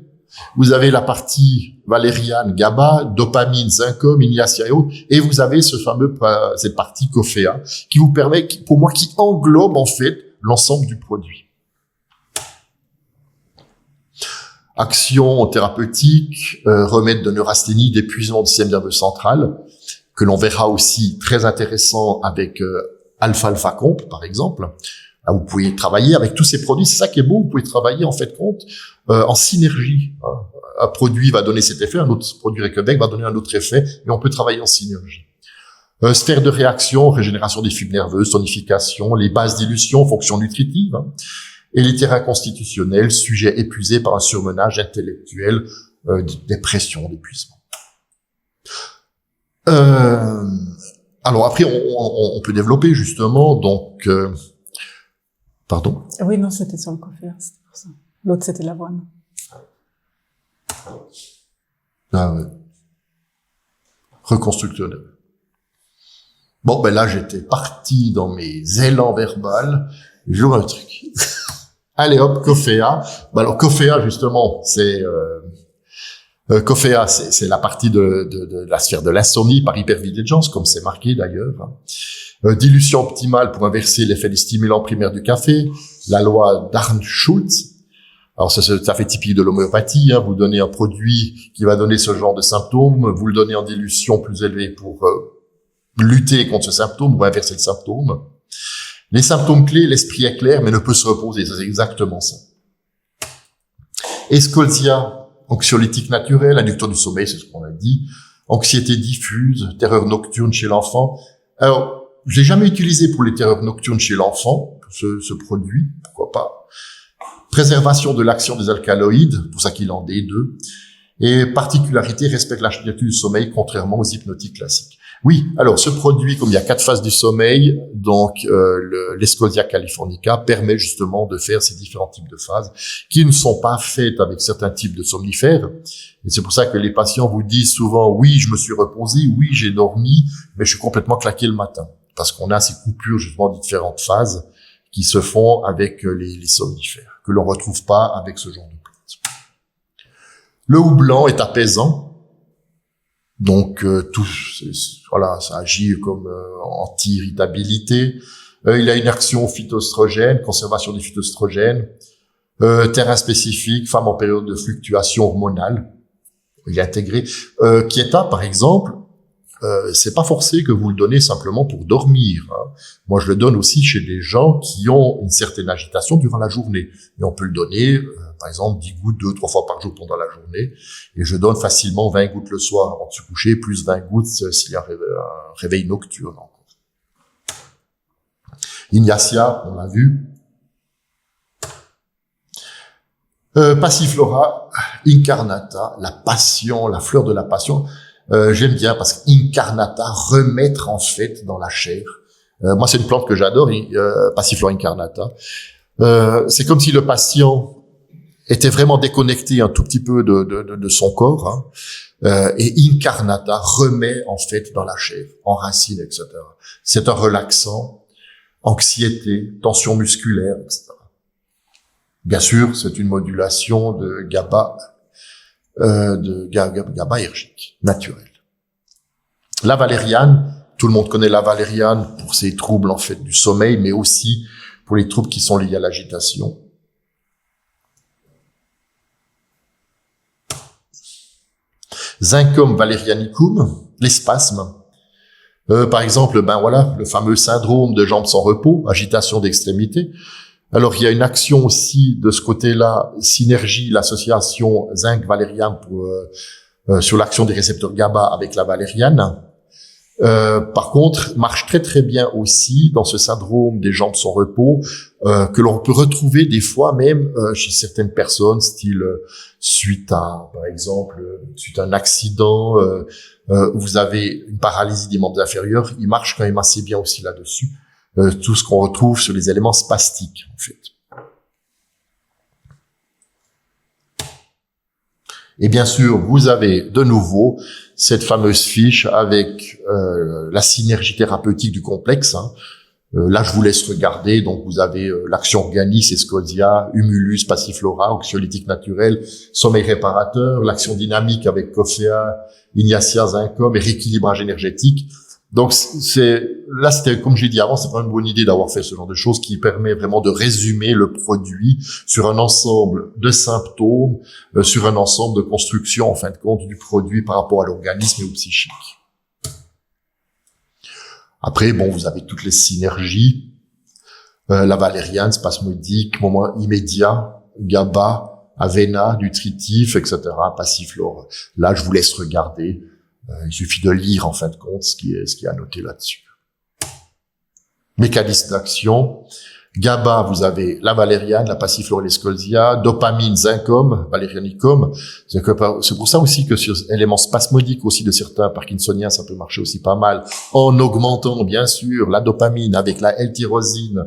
Vous avez la partie valériane, GABA, dopamine, Zincum, Ignatia et autres, et vous avez cette partie Coffea qui vous permet, pour moi, qui englobe en fait l'ensemble du produit. Action thérapeutique, remède de neurasthénie, d'épuisement du système nerveux central, que l'on verra aussi très intéressant avec Alpha Comp, par exemple. Là, vous pouvez travailler avec tous ces produits. C'est ça qui est beau. Vous pouvez travailler, en fait, en synergie. Un produit va donner cet effet, un autre produit Reykjavik va donner un autre effet, et on peut travailler en synergie. Sphère de réaction, régénération des fibres nerveuses, tonification, les bases dilution, fonction nutritive, et les terrains constitutionnels, sujets épuisés par un surmenage intellectuel, dépression, d'épuisement. Alors après, on peut développer justement, donc... Pardon? Oui, non, c'était sur le coffre, c'était pour ça. L'autre, c'était l'avoine. Ah ouais. Reconstructionnel. Bon, ben là, j'étais parti dans mes élans verbales. Je vois un truc. Allez hop, Coffea. Ben alors, Coffea, justement, c'est Coffea, c'est la partie de la sphère de l'insomnie par hypervigilance, comme c'est marqué d'ailleurs. Dilution optimale pour inverser l'effet des stimulants primaires du café, la loi d'Arndt-Schultz. Alors ça fait typique de l'homéopathie, hein. Vous donnez un produit qui va donner ce genre de symptômes, vous le donnez en dilution plus élevée pour lutter contre ce symptôme ou inverser le symptôme. Les symptômes clés, l'esprit est clair mais ne peut se reposer, c'est exactement ça. Escolsia, anxiolytique naturel, inducteur du sommeil, c'est ce qu'on a dit. Anxiété diffuse, terreur nocturne chez l'enfant. Alors, j'ai jamais utilisé pour les terreurs nocturnes chez l'enfant ce produit, pourquoi pas. Préservation de l'action des alcaloïdes, pour ça qu'il en D2. Et particularité, respecte l'architecture du sommeil, contrairement aux hypnotiques classiques. Oui, alors ce produit, comme il y a 4 phases du sommeil, donc l'Escolsia californica permet justement de faire ces différents types de phases qui ne sont pas faites avec certains types de somnifères. Et c'est pour ça que les patients vous disent souvent, oui, je me suis reposé, oui, j'ai dormi, mais je suis complètement claqué le matin. Parce qu'on a ces coupures justement de différentes phases qui se font avec les somnifères, que l'on retrouve pas avec ce genre de plantes. Le houblon est apaisant. Donc voilà, ça agit comme anti-irritabilité. Il a une action phytoestrogène, conservation des phytoestrogènes, terrain spécifique, femme en période de fluctuation hormonale. Il est intégré. Quieta, par exemple, c'est pas forcé que vous le donnez simplement pour dormir, hein. Moi, je le donne aussi chez des gens qui ont une certaine agitation durant la journée. Et on peut le donner, par exemple, 10 gouttes 2-3 fois par jour pendant la journée. Et je donne facilement 20 gouttes le soir avant de se coucher, plus 20 gouttes s'il y a un réveil nocturne. Ignatia, on l'a vu. Passiflora incarnata, la passion, la fleur de la passion. J'aime bien parce qu'incarnata, remettre en fait dans la chair. Moi, c'est une plante que j'adore, Passiflora incarnata. C'est comme si le patient était vraiment déconnecté un tout petit peu de son corps, hein, et incarnata remet en fait dans la chair, enracine, etc. C'est un relaxant, anxiété, tension musculaire, etc. Bien sûr, c'est une modulation de GABA, GABAergique, naturel. La valériane, tout le monde connaît la valériane pour ses troubles en fait du sommeil, mais aussi pour les troubles qui sont liés à l'agitation. Zincum valerianicum, les spasmes. Par exemple, le fameux syndrome de jambes sans repos, agitation d'extrémité. Alors, il y a une action aussi de ce côté-là, synergie, l'association zinc-valériane sur l'action des récepteurs GABA avec la valériane. Par contre, marche très très bien aussi dans ce syndrome des jambes sans repos, que l'on peut retrouver des fois même chez certaines personnes, style suite à, par exemple, suite à un accident, où vous avez une paralysie des membres inférieurs, il marche quand même assez bien aussi là-dessus. Tout ce qu'on retrouve sur les éléments spastiques, en fait. Et bien sûr, vous avez de nouveau cette fameuse fiche avec la synergie thérapeutique du complexe, hein. Là, je vous laisse regarder. Donc, vous avez l'action organis, Escolsia, Humulus, Passiflora, anxiolytique naturel, sommeil réparateur, l'action dynamique avec Coffea, Ignatia, Zincum et rééquilibrage énergétique. Donc, c'était, comme j'ai dit avant, c'est pas une bonne idée d'avoir fait ce genre de choses qui permet vraiment de résumer le produit sur un ensemble de symptômes, sur un ensemble de constructions, en fin de compte, du produit par rapport à l'organisme et au psychique. Après, vous avez toutes les synergies, la valériane, spasmodique, moment immédiat, GABA, Avena, nutritif, etc., Passiflora. Là, je vous laisse regarder. Il suffit de lire, en fin de compte, ce qui est annoté là-dessus. Mécanisme d'action. GABA, vous avez la valériane, la passiflora, l'escolsia, dopamine, zincum, valérianicum. C'est pour ça aussi que sur éléments spasmodiques aussi de certains parkinsoniens, ça peut marcher aussi pas mal, en augmentant, bien sûr, la dopamine avec la L-tyrosine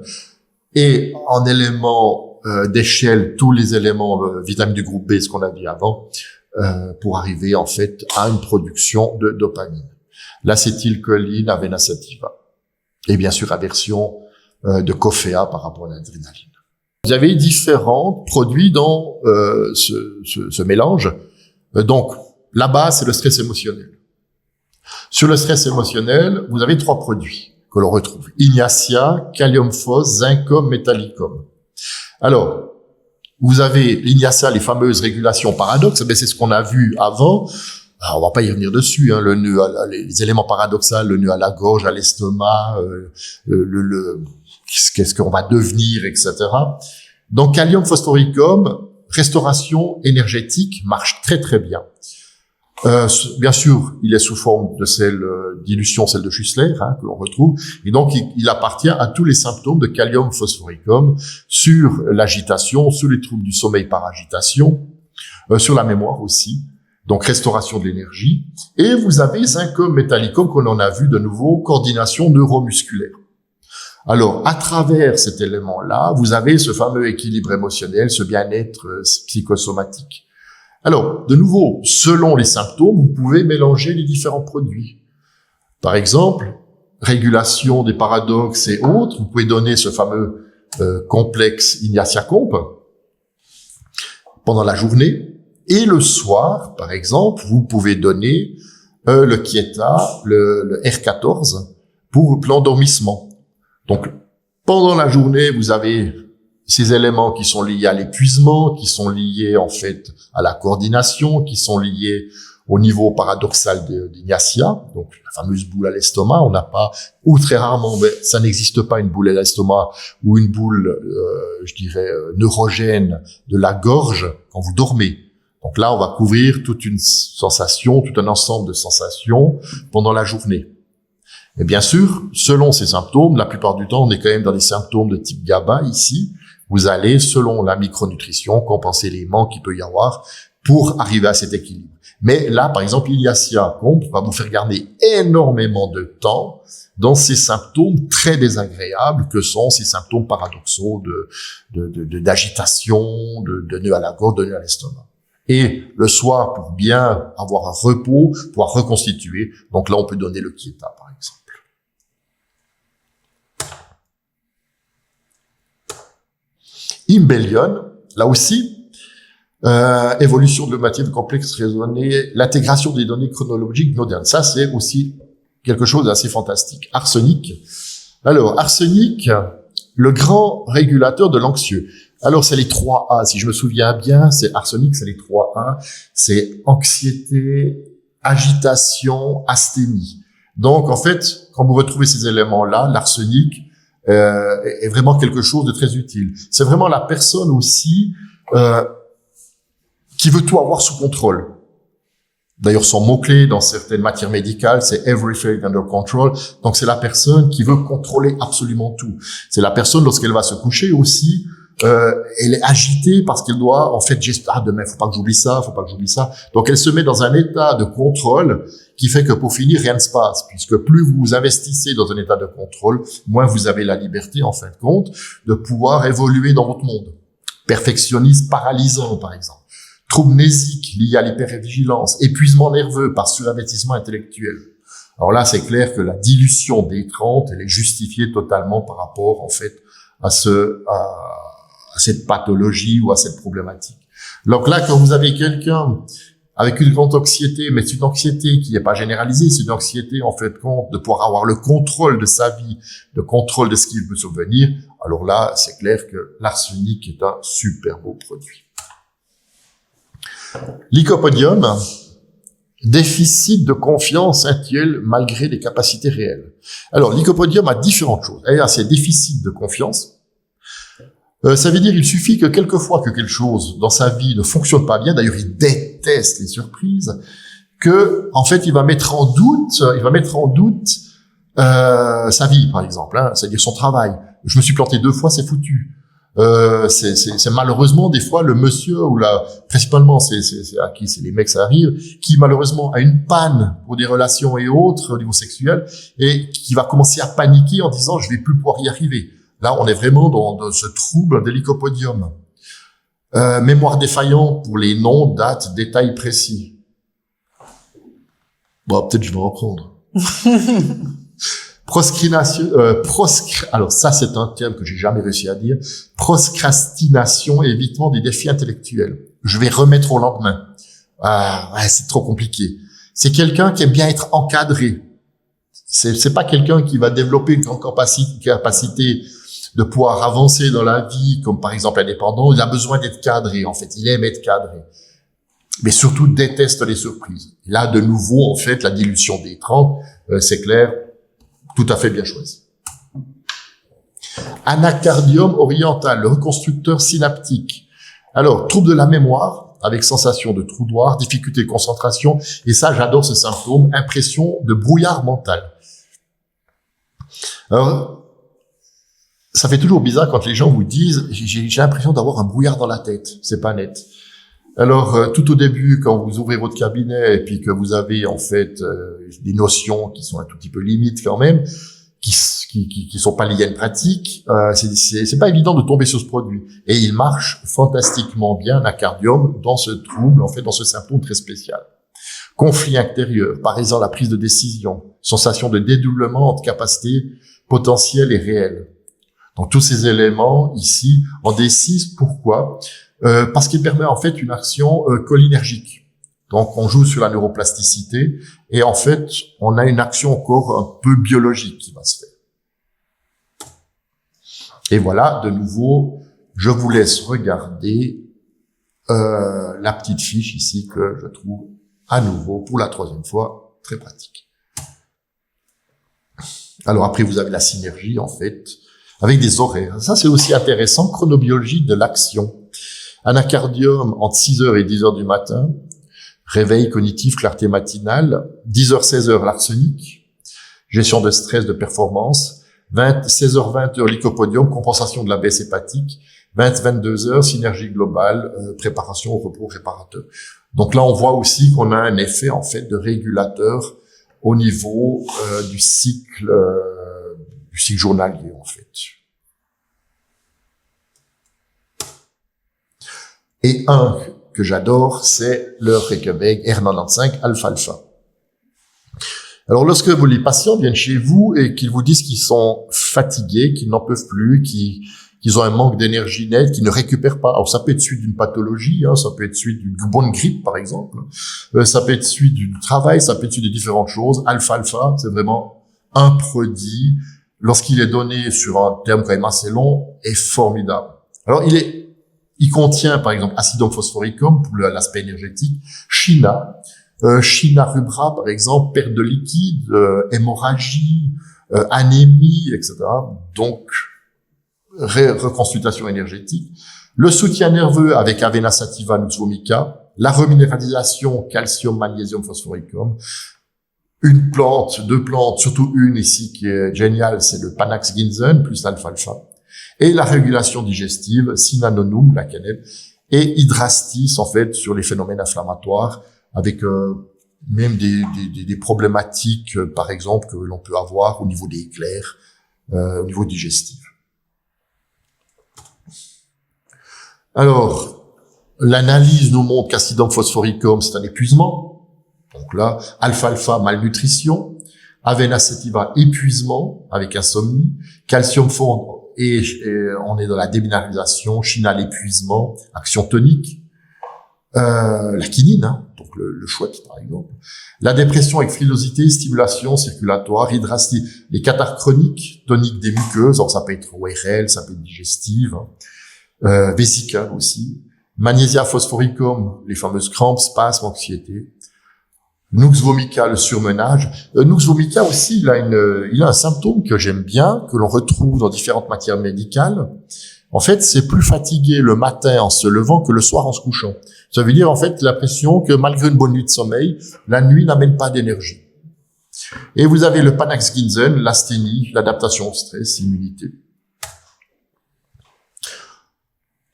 et en éléments d'échelle, tous les éléments vitamines du groupe B, ce qu'on a dit avant, pour arriver en fait à une production de dopamine. L'acétylcholine, Avena sativa. Et bien sûr, aversion de Coffea par rapport à l'adrénaline. Vous avez différents produits dans ce mélange. Donc, la base, c'est le stress émotionnel. Sur le stress émotionnel, vous avez 3 produits que l'on retrouve. Ignatia, Kalium-Phos, Zincum, Metallicum. Alors, vous avez l'Ignacia, les fameuses régulations paradoxes, c'est ce qu'on a vu avant. Alors, on va pas y revenir dessus, hein, le nœud, les éléments paradoxaux, le nœud à la gorge, à l'estomac, qu'est-ce qu'on va devenir, etc. Donc, Kalium phosphoricum, restauration énergétique, marche très très bien. Bien sûr, il est sous forme de celle dilution, celle de Schussler, hein, que l'on retrouve, et donc il appartient à tous les symptômes de Kalium phosphoricum sur l'agitation, sur les troubles du sommeil par agitation, sur la mémoire aussi. Donc, restauration de l'énergie. Et vous avez Zincum metallicum qu'on en a vu de nouveau, coordination neuromusculaire. Alors, à travers cet élément-là, vous avez ce fameux équilibre émotionnel, ce bien-être psychosomatique. Alors, de nouveau, selon les symptômes, vous pouvez mélanger les différents produits. Par exemple, régulation des paradoxes et autres, vous pouvez donner ce fameux complexe Ignacia Comp pendant la journée. Et le soir, par exemple, vous pouvez donner le Quieta, le R14 pour l'endormissement. Donc, pendant la journée, vous avez ces éléments qui sont liés à l'épuisement, qui sont liés en fait à la coordination, qui sont liés au niveau paradoxal d'Ignacia, donc la fameuse boule à l'estomac. On n'a pas, ou très rarement, mais ça n'existe pas une boule à l'estomac ou une boule, je dirais, neurogène de la gorge quand vous dormez. Donc là, on va couvrir toute une sensation, tout un ensemble de sensations pendant la journée. Et bien sûr, selon ces symptômes, la plupart du temps, on est quand même dans des symptômes de type GABA ici. Vous allez, selon la micronutrition, compenser les manques qu'il peut y avoir pour arriver à cet équilibre. Mais là, par exemple, l'Ignacia Comp va vous faire garder énormément de temps dans ces symptômes très désagréables que sont ces symptômes paradoxaux d'agitation, de nœud à la gorge, de nœud à l'estomac. Et le soir, pour bien avoir un repos, pouvoir reconstituer, donc là, on peut donner le Quieta, par exemple. Imbellion, là aussi, évolution de matière complexe raisonnée, l'intégration des données chronologiques modernes. Ça, c'est aussi quelque chose d'assez fantastique. Arsenic. Alors, arsenic, le grand régulateur de l'anxieux. Alors, c'est les 3 A. Si je me souviens bien, c'est arsenic, c'est les 3 A. C'est anxiété, agitation, asthénie. Donc, en fait, quand vous retrouvez ces éléments-là, l'arsenic est vraiment quelque chose de très utile. C'est vraiment la personne aussi qui veut tout avoir sous contrôle. D'ailleurs, son mot-clé dans certaines matières médicales, c'est everything under control. Donc, c'est la personne qui veut contrôler absolument tout. C'est la personne, lorsqu'elle va se coucher aussi, elle est agitée parce qu'elle doit, en fait, demain, faut pas que j'oublie ça, faut pas que j'oublie ça. Donc, elle se met dans un état de contrôle qui fait que pour finir, rien ne se passe. Puisque plus vous vous investissez dans un état de contrôle, moins vous avez la liberté, en fin de compte, de pouvoir évoluer dans votre monde. Perfectionnisme paralysant, par exemple. Troubles mnésiques liés à l'hypervigilance, épuisement nerveux par surinvestissement intellectuel. Alors là, c'est clair que la dilution des 30, elle est justifiée totalement par rapport, en fait, à cette pathologie ou à cette problématique. Donc là, quand vous avez quelqu'un avec une grande anxiété, mais c'est une anxiété qui n'est pas généralisée, c'est une anxiété, en fait, de pouvoir avoir le contrôle de sa vie, le contrôle de ce qu'il peut survenir, alors là, c'est clair que l'arsenic est un super beau produit. Lycopodium, déficit de confiance intellectuelle malgré les capacités réelles. Alors, lycopodium a différentes choses. Il a ses déficits de confiance. Ça veut dire il suffit que quelquefois que quelque chose dans sa vie ne fonctionne pas bien, d'ailleurs il déteste les surprises, que en fait il va mettre en doute sa vie par exemple, hein, c'est-à-dire son travail. Je me suis planté 2 fois, c'est foutu. C'est malheureusement des fois le monsieur ou principalement c'est à qui c'est les mecs ça arrive, qui malheureusement a une panne pour des relations et autres au niveau sexuel et qui va commencer à paniquer en disant je vais plus pouvoir y arriver. Là, on est vraiment dans ce trouble de lycopodium. Mémoire défaillant pour les noms, dates, détails précis. Bon, peut-être je vais en prendre. Proscrination, alors ça, c'est un terme que j'ai jamais réussi à dire. Procrastination et évitement des défis intellectuels. Je vais remettre au lendemain. Ouais, c'est trop compliqué. C'est quelqu'un qui aime bien être encadré. C'est pas quelqu'un qui va développer une grande capacité de pouvoir avancer dans la vie, comme par exemple indépendant, il a besoin d'être cadré, en fait. Il aime être cadré. Mais surtout déteste les surprises. Là, de nouveau, en fait, la dilution des 30, c'est clair, tout à fait bien choisi. Anacardium oriental, le reconstructeur synaptique. Alors, trouble de la mémoire, avec sensation de trou noir, difficulté de concentration, et ça, j'adore ce symptôme, impression de brouillard mental. Alors, ça fait toujours bizarre quand les gens vous disent « j'ai l'impression d'avoir un brouillard dans la tête », c'est pas net. Alors, tout au début, quand vous ouvrez votre cabinet et puis que vous avez en fait des notions qui sont un tout petit peu limites quand même, qui sont pas liées à une pratique, c'est pas évident de tomber sur ce produit. Et il marche fantastiquement bien, l'anacardium, dans ce trouble, en fait, dans ce symptôme très spécial. Conflit intérieur, par exemple la prise de décision, sensation de dédoublement entre capacité potentielle et réelle. Donc tous ces éléments ici en D6, pourquoi ? Parce qu'il permet en fait une action cholinergique. Donc on joue sur la neuroplasticité et en fait on a une action encore un peu biologique qui va se faire. Et voilà, de nouveau, je vous laisse regarder la petite fiche ici que je trouve à nouveau pour la 3e fois très pratique. Alors après vous avez la synergie en fait avec des horaires. Ça c'est aussi intéressant, chronobiologie de l'action. Anacardium entre 6h et 10h du matin, réveil cognitif, clarté matinale, 10h, 16h, l'arsenic, gestion de stress, de performance, 16h, 20h, lycopodium, compensation de la baisse hépatique, 22h, synergie globale, préparation au repos réparateur. Donc là, on voit aussi qu'on a un effet, en fait, de régulateur au niveau du cycle journalier, en fait. Et un que j'adore, c'est le Reykjavik R95 alpha-alpha. Alors, lorsque les patients viennent chez vous et qu'ils vous disent qu'ils sont fatigués, qu'ils n'en peuvent plus, qu'ils ont un manque d'énergie nette, qu'ils ne récupèrent pas. Alors, ça peut être suite d'une pathologie, ça peut être suite d'une bonne grippe, par exemple. Ça peut être suite du travail, ça peut être suite de différentes choses. Alpha-alpha, c'est vraiment un produit, lorsqu'il est donné sur un terme quand même assez long, est formidable. Alors, il contient, par exemple, acidum phosphoricum pour l'aspect énergétique, China rubra, par exemple, perte de liquide, hémorragie, anémie, etc. Donc, reconstitution énergétique. Le soutien nerveux avec Avena sativa nux vomica, la reminéralisation calcium, magnésium, phosphoricum, une plante, 2 plantes, surtout une ici qui est géniale, c'est le Panax ginseng plus l'alfalfa. Et la régulation digestive, Sinanonum, la cannelle, et Hydrastis, en fait, sur les phénomènes inflammatoires, avec même des problématiques, par exemple, que l'on peut avoir au niveau des éclairs, au niveau digestif. Alors, l'analyse nous montre qu'acidum phosphoricum, c'est un épuisement. Donc là, alpha-alpha, malnutrition. Avena sativa, épuisement, avec insomnie. Calcium fort, et on est dans la déminéralisation, China, l'épuisement, action tonique, la quinine, donc le chouette par exemple, la dépression avec frilosité, stimulation circulatoire, hydrastie, les catarrhes chroniques, tonique des muqueuses, alors ça peut être ORL, ça peut être digestive, vésicale aussi, magnésia phosphoricum, les fameuses crampes, spasmes, anxiété, Nux vomica, le surmenage. Nux vomica aussi, il a un symptôme que j'aime bien, que l'on retrouve dans différentes matières médicales. En fait, c'est plus fatigué le matin en se levant que le soir en se couchant. Ça veut dire, en fait, l'impression que malgré une bonne nuit de sommeil, la nuit n'amène pas d'énergie. Et vous avez le Panax ginseng, l'asthénie, l'adaptation au stress, immunité.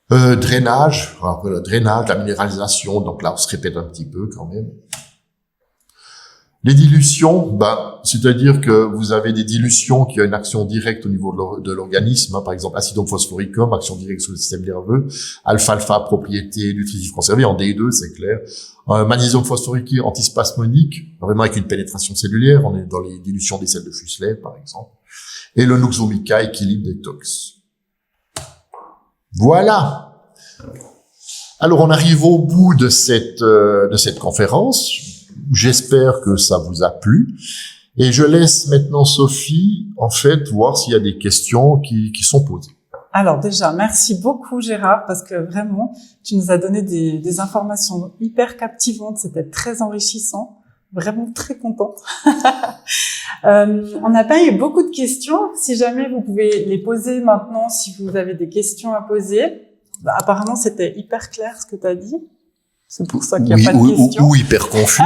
Drainage, le drainage, la minéralisation, donc là, on se répète un petit peu quand même. Les dilutions, c'est-à-dire que vous avez des dilutions qui ont une action directe au niveau de l'organisme, par exemple acidum phosphoricum, action directe sur le système nerveux, alpha-alpha, propriété nutritive conservée, en D2, c'est clair, magnésium phosphorique antispasmodique, vraiment avec une pénétration cellulaire, on est dans les dilutions des cellules de Fussler, par exemple, et le Nux vomica, équilibre détox. Voilà. Alors, on arrive au bout de cette conférence. J'espère que ça vous a plu. Et je laisse maintenant Sophie, en fait, voir s'il y a des questions qui sont posées. Alors déjà, merci beaucoup Gérard, parce que vraiment, tu nous as donné des informations hyper captivantes, c'était très enrichissant, vraiment très contente. On n'a pas eu beaucoup de questions, si jamais vous pouvez les poser maintenant, si vous avez des questions à poser. Bah, apparemment, c'était hyper clair ce que tu as dit, c'est pour ça qu'il n'y a pas de questions. Ou hyper confus.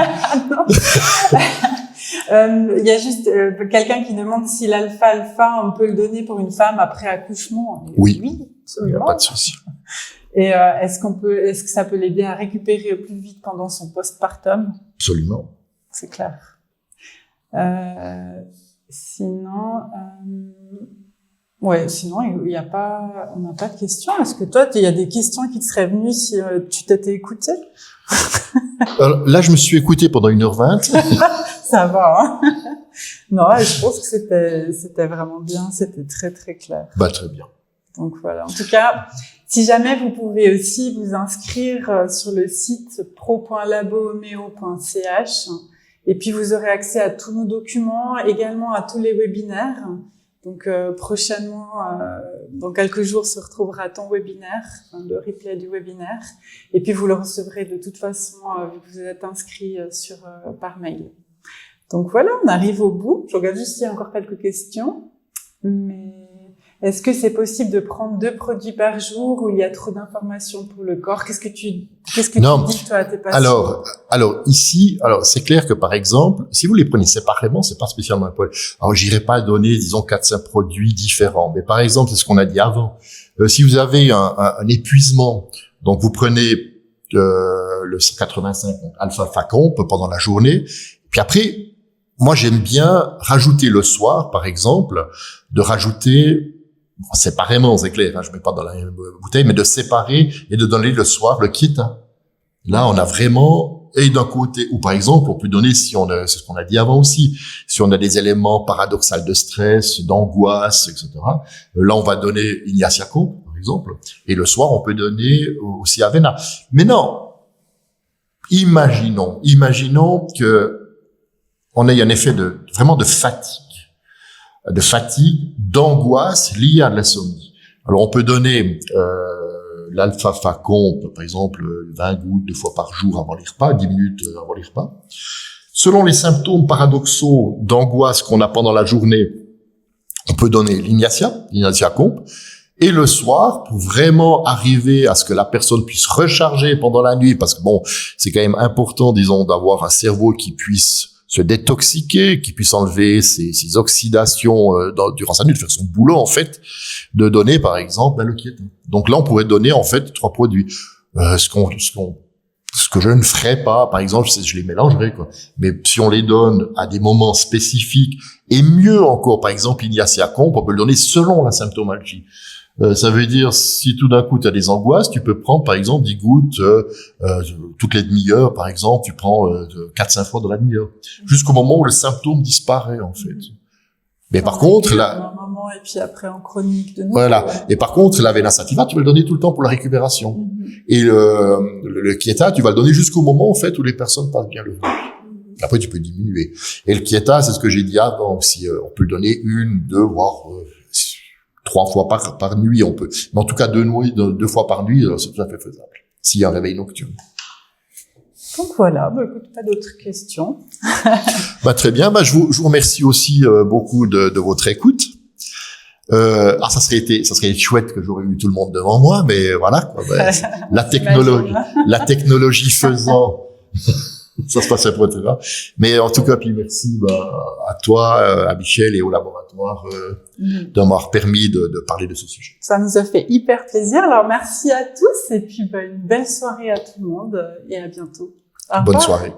Il y a juste quelqu'un qui demande si l'alpha-alpha, on peut le donner pour une femme après accouchement. Oui, absolument. Il n'y a pas de souci. Et est-ce que ça peut l'aider à récupérer plus vite pendant son postpartum? Absolument. C'est clair. Sinon, il y a pas, on n'a pas de questions. Est-ce que toi, il y a des questions qui te seraient venues si tu t'étais écouté? Alors, là, je me suis écouté pendant 1h20. Ça va, hein. Non, je pense que c'était vraiment bien, c'était très très clair. Très bien. Donc voilà. En tout cas, si jamais vous pouvez aussi vous inscrire sur le site pro.labohomeo.ch et puis vous aurez accès à tous nos documents, également à tous les webinaires. Donc prochainement, dans quelques jours, se retrouvera ton webinaire, le replay du webinaire, et puis vous le recevrez de toute façon vu que vous êtes inscrit par mail. Donc voilà, on arrive au bout. Je regarde juste s'il y a encore quelques questions. Mais est-ce que c'est possible de prendre 2 produits par jour ou il y a trop d'informations pour le corps? Qu'est-ce que tu dis toi à tes patients? Alors ici, c'est clair que par exemple, si vous les prenez séparément, c'est pas spécialement un problème. Alors j'irai pas donner, disons, 4-5 produits différents. Mais par exemple, c'est ce qu'on a dit avant. Si vous avez un épuisement, donc vous prenez le 85 alpha-facomp pendant la journée, puis après, moi, j'aime bien rajouter le soir, par exemple, de rajouter séparément, c'est clair, hein, je mets pas dans la même bouteille, mais de séparer et de donner le soir le Kieta. Là, on a vraiment, et d'un côté, ou par exemple, on peut donner, c'est ce qu'on a dit avant aussi, si on a des éléments paradoxaux de stress, d'angoisse, etc. Là, on va donner Ignaciacomp, par exemple, et le soir, on peut donner aussi Avena. Mais non, imaginons que on ait un effet vraiment de fatigue, d'angoisse liée à l'insomnie. Alors, on peut donner l'alpha-facomp, par exemple, 20 gouttes 2 fois par jour avant les repas, 10 minutes avant les repas. Selon les symptômes paradoxaux d'angoisse qu'on a pendant la journée, on peut donner l'Ignaciacomp. Et le soir, pour vraiment arriver à ce que la personne puisse recharger pendant la nuit, parce que bon, c'est quand même important, disons, d'avoir un cerveau qui puisse se détoxiquer, qui puisse enlever ces oxydations durant sa nuit, de faire son boulot en fait, de donner par exemple le Kieta. Donc là on pourrait donner en fait 3 produits. Ce que je ne ferais pas, par exemple, je les mélangerais quoi. Mais si on les donne à des moments spécifiques et mieux encore, par exemple l'Ignaciacomp, on peut le donner selon la symptomologie. Ça veut dire, si tout d'un coup tu as des angoisses, tu peux prendre par exemple 10 gouttes toutes les demi-heures, par exemple, tu prends 4-5 fois dans la demi-heure, jusqu'au moment où le symptôme disparaît en fait. Mais par contre, un moment et puis après en chronique de nouveau. Voilà. Et par contre, la Vena Sativa, tu vas le donner tout le temps pour la récupération. Et le Kieta, tu vas le donner jusqu'au moment en fait où les personnes passent bien le ventre. Après, tu peux diminuer. Et le Kieta, c'est ce que j'ai dit avant aussi. On peut le donner 1, 2, voire 3 fois par nuit, on peut. Mais en tout cas, 2 fois par nuit, c'est tout à fait faisable. S'il y a un réveil nocturne. Donc voilà, écoute, pas d'autres questions. Très bien. Je vous remercie aussi beaucoup de votre écoute. Ça serait chouette que j'aurais eu tout le monde devant moi, mais voilà. Quoi, la technologie faisant. Ça se passait pour ça. Mais en tout cas, puis merci à toi, à Michel et au laboratoire de m'avoir permis de parler de ce sujet. Ça nous a fait hyper plaisir. Alors merci à tous et puis une belle soirée à tout le monde et à bientôt. Bonne soirée.